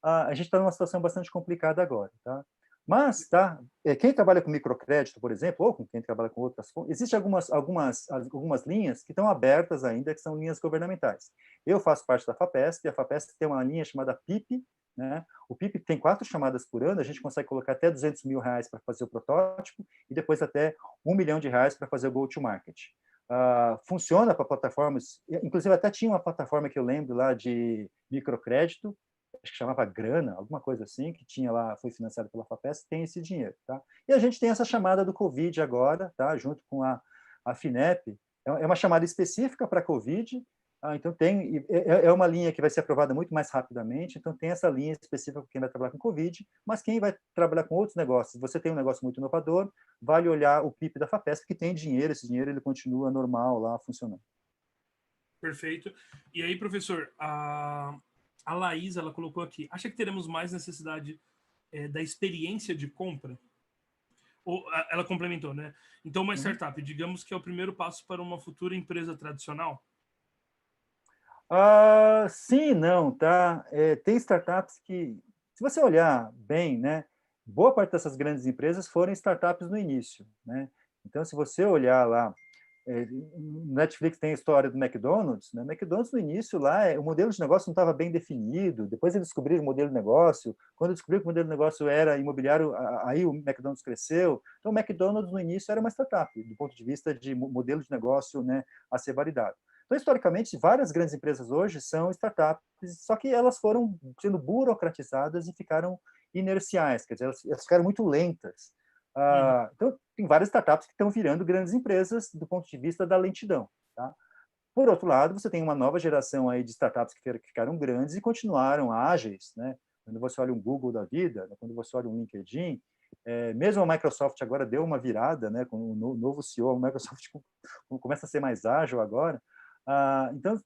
A gente está numa situação bastante complicada agora, tá? Mas, tá, quem trabalha com microcrédito, por exemplo, ou com quem trabalha com outras fontes, existem algumas linhas que estão abertas ainda, que são linhas governamentais. Eu faço parte da FAPESP, a FAPESP tem uma linha chamada PIP, né? O PIP tem 4 chamadas por ano, a gente consegue colocar até R$200 mil para fazer o protótipo e depois até R$1 milhão para fazer o go-to-market. Funciona para plataformas, inclusive até tinha uma plataforma que eu lembro lá de microcrédito, acho que chamava Grana, alguma coisa assim, que tinha lá, foi financiado pela FAPESP, tem esse dinheiro, tá? E a gente tem essa chamada do Covid agora, tá? Junto com a FINEP, é uma chamada específica para Covid, então é uma linha que vai ser aprovada muito mais rapidamente, então tem essa linha específica para quem vai trabalhar com Covid, mas quem vai trabalhar com outros negócios, você tem um negócio muito inovador, vale olhar o PIP da FAPESP, que tem dinheiro, esse dinheiro ele continua normal lá, funcionando. Perfeito. E aí, professor, a Laís, ela colocou aqui, acha que teremos mais necessidade da experiência de compra? Ou, ela complementou, né? Então, uma startup, digamos que é o primeiro passo para uma futura empresa tradicional? Sim, não, tá? Tem startups que, se você olhar bem, né, boa parte dessas grandes empresas foram startups no início, né? Então, se você olhar lá, Netflix tem a história do McDonald's, né? McDonald's no início lá, o modelo de negócio não estava bem definido, depois eles descobriram o modelo de negócio, quando descobriram que o modelo de negócio era imobiliário, aí o McDonald's cresceu, então o McDonald's no início era uma startup, do ponto de vista de modelo de negócio, né, a ser validado. Então, historicamente, várias grandes empresas hoje são startups, só que elas foram sendo burocratizadas e ficaram inerciais, quer dizer, elas ficaram muito lentas. Então, tem várias startups que estão virando grandes empresas do ponto de vista da lentidão. Tá? Por outro lado, você tem uma nova geração aí de startups que ficaram grandes e continuaram ágeis, né? Quando você olha um Google da vida, né? Quando você olha um LinkedIn, mesmo a Microsoft agora deu uma virada, né? Com o novo CEO, a Microsoft começa a ser mais ágil agora. Então,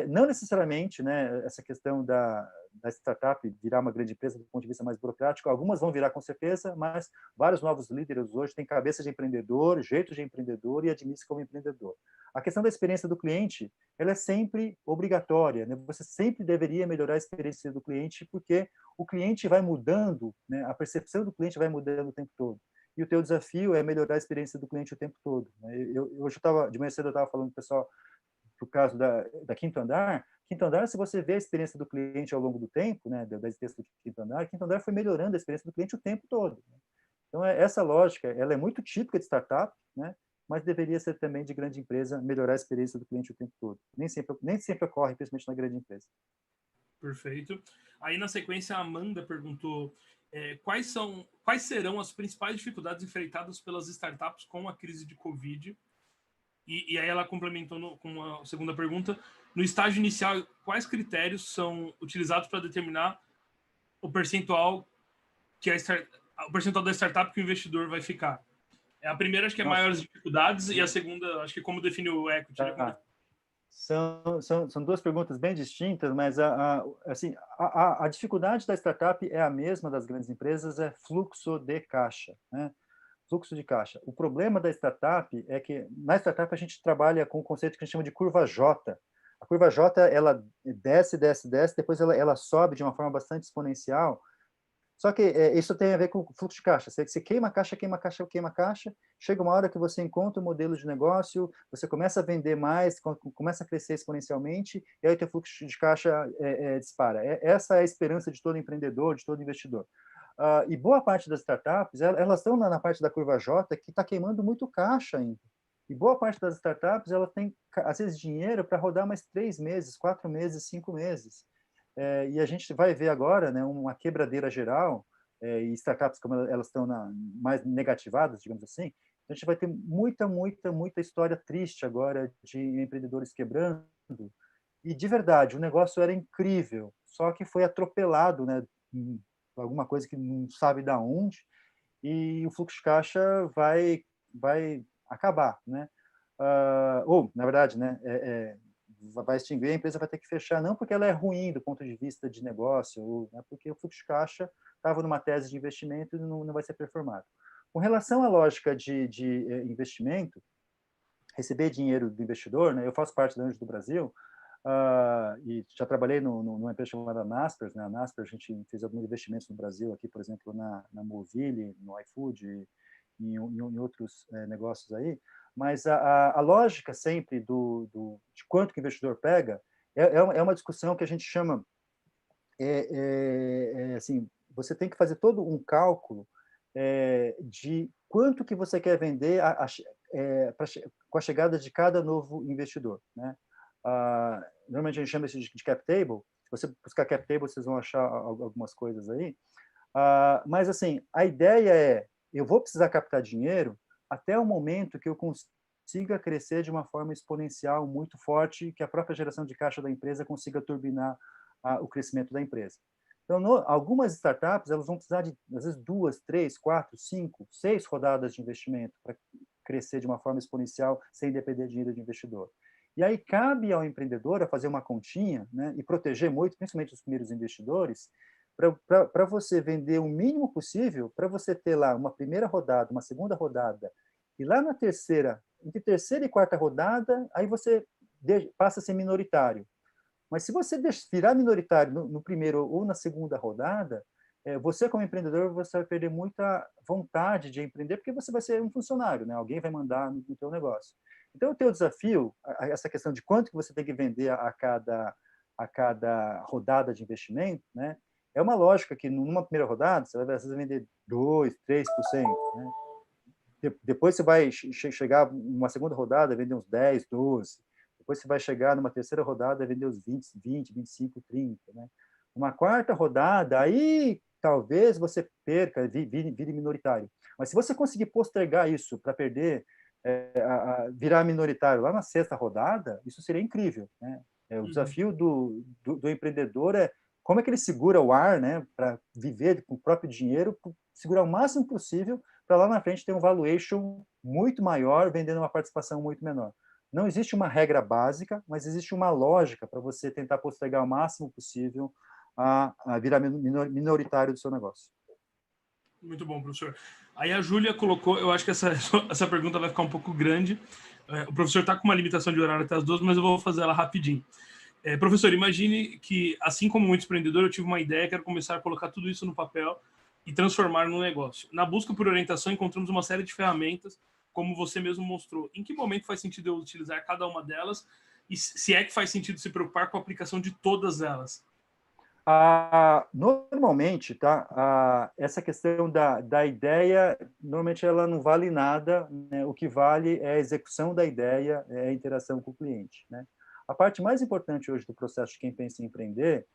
não necessariamente, né? Essa questão da startup virar uma grande empresa do ponto de vista mais burocrático, algumas vão virar com certeza, mas vários novos líderes hoje têm cabeça de empreendedor, jeito de empreendedor e admite como empreendedor. A questão da experiência do cliente, ela é sempre obrigatória, né? Você sempre deveria melhorar a experiência do cliente, porque o cliente vai mudando, né? A percepção do cliente vai mudando o tempo todo. E o teu desafio é melhorar a experiência do cliente o tempo todo. Né? Hoje de manhã cedo eu estava falando com o pessoal do caso da Quinto Andar. Quinto Andar, se você vê a experiência do cliente ao longo do tempo, né, da existência do Quinto Andar foi melhorando a experiência do cliente o tempo todo. Né? Então, essa lógica, ela é muito típica de startup, né, mas deveria ser também de grande empresa, melhorar a experiência do cliente o tempo todo. Nem sempre ocorre, principalmente na grande empresa. Perfeito. Aí, na sequência, a Amanda perguntou quais serão as principais dificuldades enfrentadas pelas startups com a crise de Covid. E aí ela complementou com uma segunda pergunta. No estágio inicial, quais critérios são utilizados para determinar o percentual o percentual da startup que o investidor vai ficar? A primeira, acho que é maiores dificuldades, e a segunda, acho que como definir o equity. São duas perguntas bem distintas, mas assim, a dificuldade da startup é a mesma das grandes empresas, é fluxo de caixa, né? Fluxo de caixa. O problema da startup é que, na startup, a gente trabalha com um conceito que a gente chama de curva J. A curva J, ela desce, depois ela sobe de uma forma bastante exponencial. Só que isso tem a ver com o fluxo de caixa. Você queima caixa, chega uma hora que você encontra um modelo de negócio, você começa a vender mais, começa a crescer exponencialmente, e aí o teu fluxo de caixa dispara. Essa é a esperança de todo empreendedor, de todo investidor. E boa parte das startups, elas estão na parte da curva J que está queimando muito caixa ainda. E boa parte das startups, elas têm, às vezes, dinheiro para rodar mais 3 meses, 4 meses, 5 meses. E a gente vai ver agora, né, uma quebradeira geral, e startups como elas estão mais negativadas, digamos assim, a gente vai ter muita história triste agora de empreendedores quebrando. E, de verdade, o negócio era incrível, só que foi atropelado, né, alguma coisa que não sabe de onde, e o fluxo de caixa vai acabar, né? Ou, na verdade, né, vai extinguir, a empresa vai ter que fechar, não porque ela é ruim do ponto de vista de negócio, ou, né, porque o fluxo de caixa estava numa tese de investimento e não vai ser performado. Com relação à lógica de investimento, receber dinheiro do investidor, né, eu faço parte da Anjo do Brasil, e já trabalhei numa empresa chamada Naspers, né? A Naspers, a gente fez alguns investimentos no Brasil, aqui, por exemplo, na Movile, no iFood, em outros negócios aí, mas a lógica sempre de quanto que o investidor pega é uma discussão que a gente chama, assim, você tem que fazer todo um cálculo de quanto que você quer vender com a chegada de cada novo investidor, né? Normalmente a gente chama isso de cap table. Se você buscar cap table, vocês vão achar algumas coisas aí. Mas, assim, a ideia é, eu vou precisar captar dinheiro até o momento que eu consiga crescer de uma forma exponencial muito forte, que a própria geração de caixa da empresa consiga turbinar o crescimento da empresa. Então, algumas startups, elas vão precisar de, às vezes, 2, 3, 4, 5, 6 rodadas de investimento para crescer de uma forma exponencial sem depender de dinheiro de investidor. E aí cabe ao empreendedor a fazer uma continha, né, e proteger muito, principalmente os primeiros investidores, para você vender o mínimo possível, para você ter lá uma primeira rodada, uma segunda rodada, e lá na terceira, entre terceira e quarta rodada, aí você passa a ser minoritário. Mas se você virar minoritário no primeiro ou na segunda rodada, você como empreendedor, você vai perder muita vontade de empreender, porque você vai ser um funcionário, né? Alguém vai mandar no teu negócio. Então, o teu desafio, essa questão de quanto que você tem que vender a cada rodada de investimento, né? É uma lógica que, numa primeira rodada, você vai às vezes vender 2%, 3%. Né? Depois você vai chegar numa segunda rodada, vender uns 10%, 12%. Depois você vai chegar numa terceira rodada, vender os 20, 25%, 30%. Né? Uma quarta rodada, aí talvez você perca, vire minoritário. Mas se você conseguir postergar isso para perder, virar minoritário lá na sexta rodada, isso seria incrível, né? O desafio do empreendedor é como é que ele segura o ar, né, para viver com o próprio dinheiro, segurar o máximo possível para lá na frente ter um valuation muito maior, vendendo uma participação muito menor. Não existe uma regra básica, mas existe uma lógica para você tentar postergar o máximo possível a virar minoritário do seu negócio. Muito bom, professor. Aí a Júlia colocou, eu acho que essa pergunta vai ficar um pouco grande. O professor está com uma limitação de horário até as 2, mas eu vou fazer ela rapidinho. Professor, imagine que, assim como muito empreendedor, eu tive uma ideia, quero começar a colocar tudo isso no papel e transformar num negócio. Na busca por orientação, encontramos uma série de ferramentas, como você mesmo mostrou. Em que momento faz sentido eu utilizar cada uma delas? E se é que faz sentido se preocupar com a aplicação de todas elas? Normalmente, tá? Essa questão da ideia, normalmente ela não vale nada, né? O que vale é a execução da ideia, é a interação com o cliente, né? A parte mais importante hoje do processo de quem pensa em empreender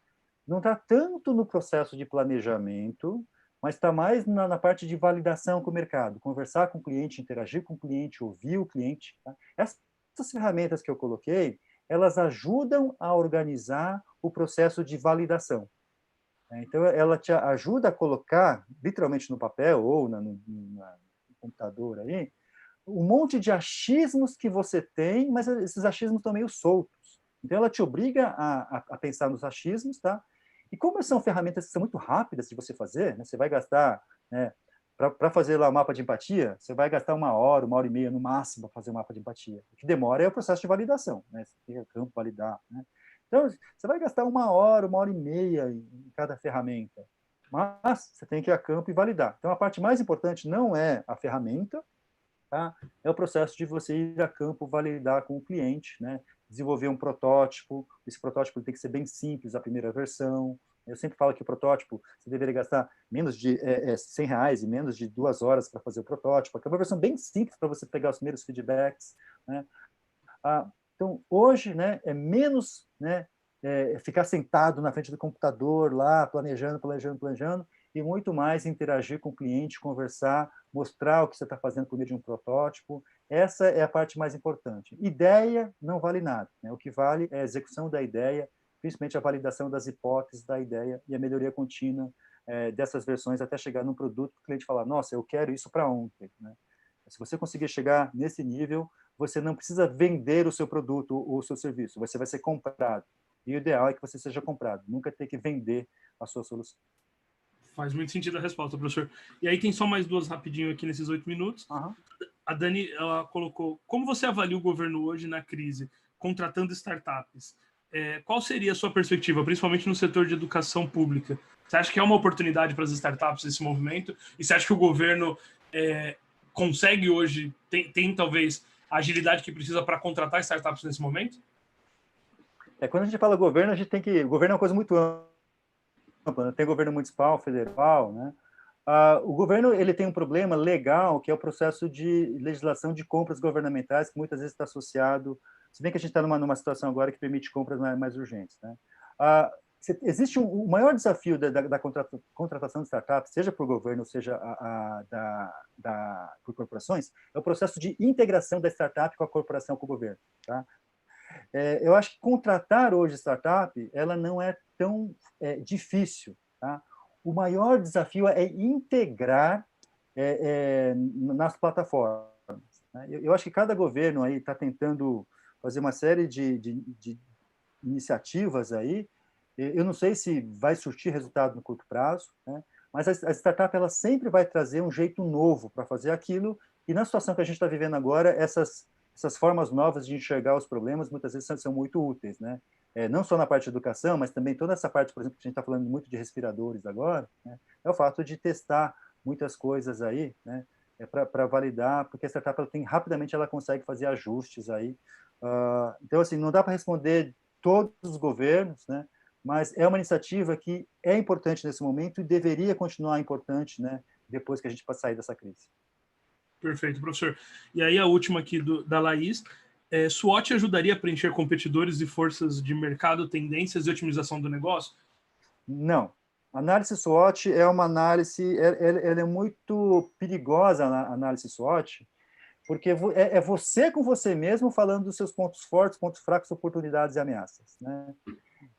não está tanto no processo de planejamento, mas está mais na parte de validação com o mercado, conversar com o cliente, interagir com o cliente, ouvir o cliente. Tá? Essas ferramentas que eu coloquei, elas ajudam a organizar o processo de validação. Então, ela te ajuda a colocar, literalmente no papel ou no computador aí, um monte de achismos que você tem, mas esses achismos estão meio soltos. Então, ela te obriga a pensar nos achismos, tá? E como são ferramentas que são muito rápidas de você fazer, né? Você vai gastar, né, para fazer lá o mapa de empatia, você vai gastar 1 hora e meia no máximo para fazer o mapa de empatia. O que demora é o processo de validação, né? Você tem que campo validar, né? Então, você vai gastar 1 hora e meia em cada ferramenta, mas você tem que ir a campo e validar. Então, a parte mais importante não é a ferramenta, tá? É o processo de você ir a campo, validar com o cliente, né? Desenvolver um protótipo. Esse protótipo tem que ser bem simples, a primeira versão. Eu sempre falo que o protótipo você deveria gastar menos de R$100 e menos de 2 horas para fazer o protótipo, que é uma versão bem simples para você pegar os primeiros feedbacks, né? Então, hoje, né, é menos, né, ficar sentado na frente do computador lá, planejando, e muito mais interagir com o cliente, conversar, mostrar o que você está fazendo por meio de um protótipo. Essa é a parte mais importante. Ideia não vale nada, né? O que vale é a execução da ideia, principalmente a validação das hipóteses da ideia e a melhoria contínua dessas versões até chegar num produto que o cliente fala, nossa, eu quero isso para ontem, né? Se você conseguir chegar nesse nível, você não precisa vender o seu produto ou o seu serviço, você vai ser comprado. E o ideal é que você seja comprado, nunca ter que vender a sua solução. Faz muito sentido a resposta, professor. E aí tem só mais 2 rapidinho aqui nesses 8 minutos. Uhum. A Dani, ela colocou, como você avalia o governo hoje na crise, contratando startups? Qual seria a sua perspectiva, principalmente no setor de educação pública? Você acha que é uma oportunidade para as startups esse movimento? E você acha que o governo consegue hoje, tem talvez a agilidade que precisa para contratar startups nesse momento? Quando a gente fala governo, a gente tem que... O governo é uma coisa muito ampla, né? Tem governo municipal, federal, né? O governo ele tem um problema legal, que é o processo de legislação de compras governamentais, que muitas vezes está associado, se bem que a gente está numa situação agora que permite compras mais urgentes, né? Existe o maior desafio da contratação de startups, seja por governo, seja por corporações, é o processo de integração da startup com a corporação, com o governo, tá? Eu acho que contratar hoje startup, ela não é tão difícil, tá? O maior desafio é integrar nas plataformas, né? Eu acho que cada governo aí está tentando fazer uma série de iniciativas aí. Eu não sei se vai surtir resultado no curto prazo, né? Mas a startup ela sempre vai trazer um jeito novo para fazer aquilo, e na situação que a gente está vivendo agora, essas formas novas de enxergar os problemas muitas vezes são muito úteis, né? Não só na parte de educação, mas também toda essa parte, por exemplo, que a gente está falando muito de respiradores agora, né? É o fato de testar muitas coisas aí, né? Para validar, porque a startup rapidamente ela consegue fazer ajustes aí. Então, assim, não dá para responder todos os governos, né? Mas é uma iniciativa que é importante nesse momento e deveria continuar importante, né? Depois que a gente sair dessa crise. Perfeito, professor. E aí a última aqui da Laís. SWOT ajudaria a preencher competidores e forças de mercado, tendências e otimização do negócio? Não. A análise SWOT é uma análise, ela é muito perigosa, a análise SWOT, porque é você com você mesmo falando dos seus pontos fortes, pontos fracos, oportunidades e ameaças, né?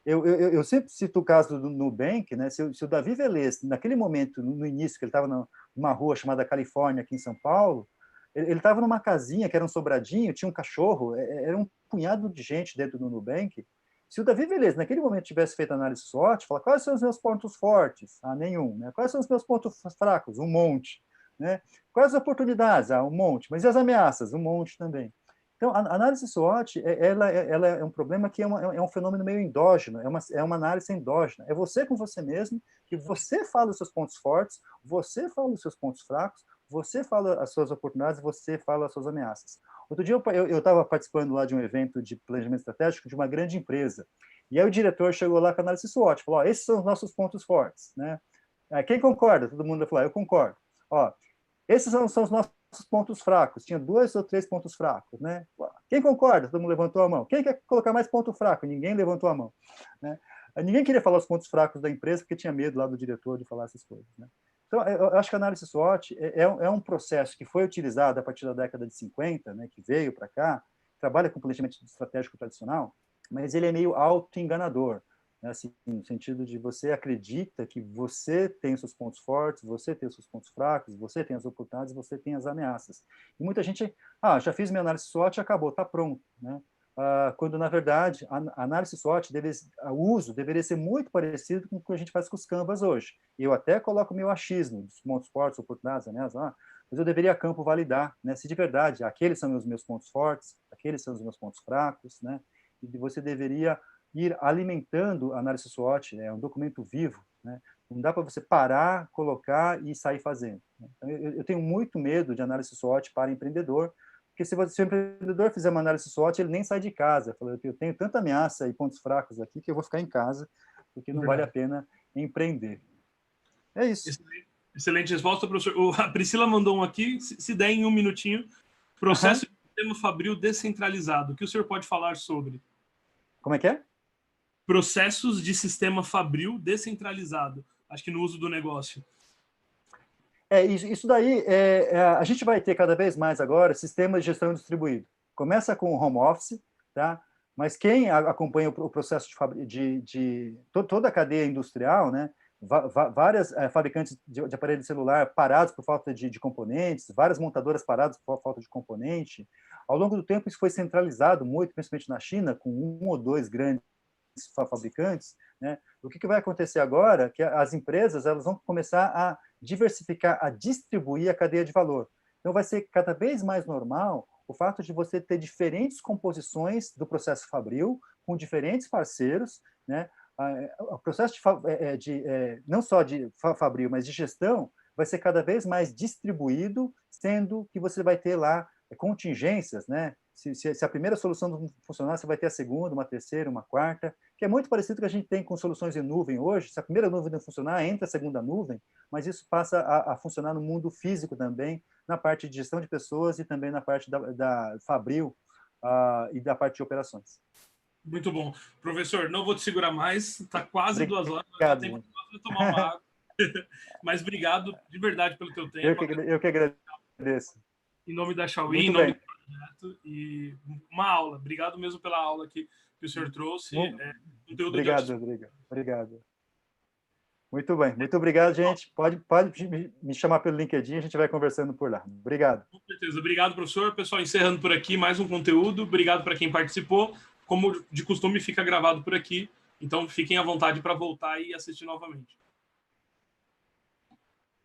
Eu sempre cito o caso do Nubank, né? Se o Davi Velez, naquele momento, no início, que ele estava numa rua chamada Califórnia, aqui em São Paulo, ele estava numa casinha que era um sobradinho, tinha um cachorro, era um punhado de gente dentro do Nubank. Se o Davi Velez, naquele momento, tivesse feito análise SWOT, falar quais são os meus pontos fortes? Ah, nenhum. Né? Quais são os meus pontos fracos? Um monte. Né? Quais as oportunidades? Ah, um monte. Mas e as ameaças? Um monte também. Então, a análise SWOT, ela é um problema que é um fenômeno meio endógeno, é uma análise endógena. É você com você mesmo, que você fala os seus pontos fortes, você fala os seus pontos fracos, você fala as suas oportunidades, você fala as suas ameaças. Outro dia eu estava participando lá de um evento de planejamento estratégico de uma grande empresa, e aí o diretor chegou lá com a análise SWOT, falou, esses são os nossos pontos fortes. Né? Quem concorda? Todo mundo falou, eu concordo. Ó, esses são os nossos pontos fracos. Tinha 2 ou 3 pontos fracos. Né? Quem concorda? Todo mundo levantou a mão. Quem quer colocar mais ponto fraco? Ninguém levantou a mão. Né? Ninguém queria falar os pontos fracos da empresa porque tinha medo lá do diretor de falar essas coisas. Né? Então, eu acho que a análise SWOT é um processo que foi utilizado a partir da década de 50, né, que veio para cá, trabalha com planejamento estratégico tradicional, mas ele é meio auto-enganador, né, assim, no sentido de você acredita que você tem os seus pontos fortes, você tem os seus pontos fracos, você tem as oportunidades, você tem as ameaças. E muita gente, já fiz minha análise SWOT e acabou, está pronto, né? Quando, na verdade, a análise SWOT, o uso deveria ser muito parecido com o que a gente faz com os Canvas hoje. Eu até coloco o meu achismo, dos pontos fortes, oportunidades, ameaças, mas eu deveria a campo validar, né? Se de verdade aqueles são os meus pontos fortes, aqueles são os meus pontos fracos, né? E você deveria ir alimentando a análise SWOT, né? É um documento vivo, né? Não dá para você parar, colocar e sair fazendo. Então, eu tenho muito medo de análise SWOT para empreendedor, porque se o empreendedor fizer uma análise SWOT, ele nem sai de casa. Eu tenho tanta ameaça e pontos fracos aqui que eu vou ficar em casa, porque não vale a pena empreender. É isso. Excelente resposta, professor. A Priscila mandou um aqui, se der em um minutinho. Processo de sistema fabril descentralizado. O que o senhor pode falar sobre? Como é que é? Processos de sistema fabril descentralizado. Acho que no uso do negócio. Isso daí, a gente vai ter cada vez mais agora sistemas de gestão distribuído. Começa com o home office, tá? Mas quem acompanha o processo de toda a cadeia industrial, né? Várias fabricantes de aparelho celular parados por falta de componentes, várias montadoras paradas por falta de componente. Ao longo do tempo, isso foi centralizado muito, principalmente na China, com 1 ou 2 grandes fabricantes. Né? O que vai acontecer agora é que as empresas elas vão começar a diversificar, a distribuir a cadeia de valor. Então, vai ser cada vez mais normal o fato de você ter diferentes composições do processo fabril, com diferentes parceiros, né? O processo não só de fabril, mas de gestão, vai ser cada vez mais distribuído, sendo que você vai ter lá contingências, né? Se a primeira solução não funcionar, você vai ter a segunda, uma terceira, uma quarta, que é muito parecido com o que a gente tem com soluções em nuvem hoje. Se a primeira nuvem não funcionar, entra a segunda nuvem, mas isso passa a funcionar no mundo físico também, na parte de gestão de pessoas e também na parte da fabril e da parte de operações. Muito bom. Professor, não vou te segurar mais, está quase obrigado, 2 horas, já tem que tomar uma água. Mas obrigado de verdade pelo teu tempo. Eu que agradeço. Em nome da Xiaomi, em nome do projeto, e uma aula. Obrigado mesmo pela aula que o senhor trouxe. Conteúdo obrigado. Muito bem, muito obrigado, gente. Pode me chamar pelo LinkedIn, a gente vai conversando por lá. Obrigado. Com certeza. Obrigado, professor. Pessoal, encerrando por aqui mais um conteúdo. Obrigado para quem participou. Como de costume, fica gravado por aqui. Então, fiquem à vontade para voltar e assistir novamente.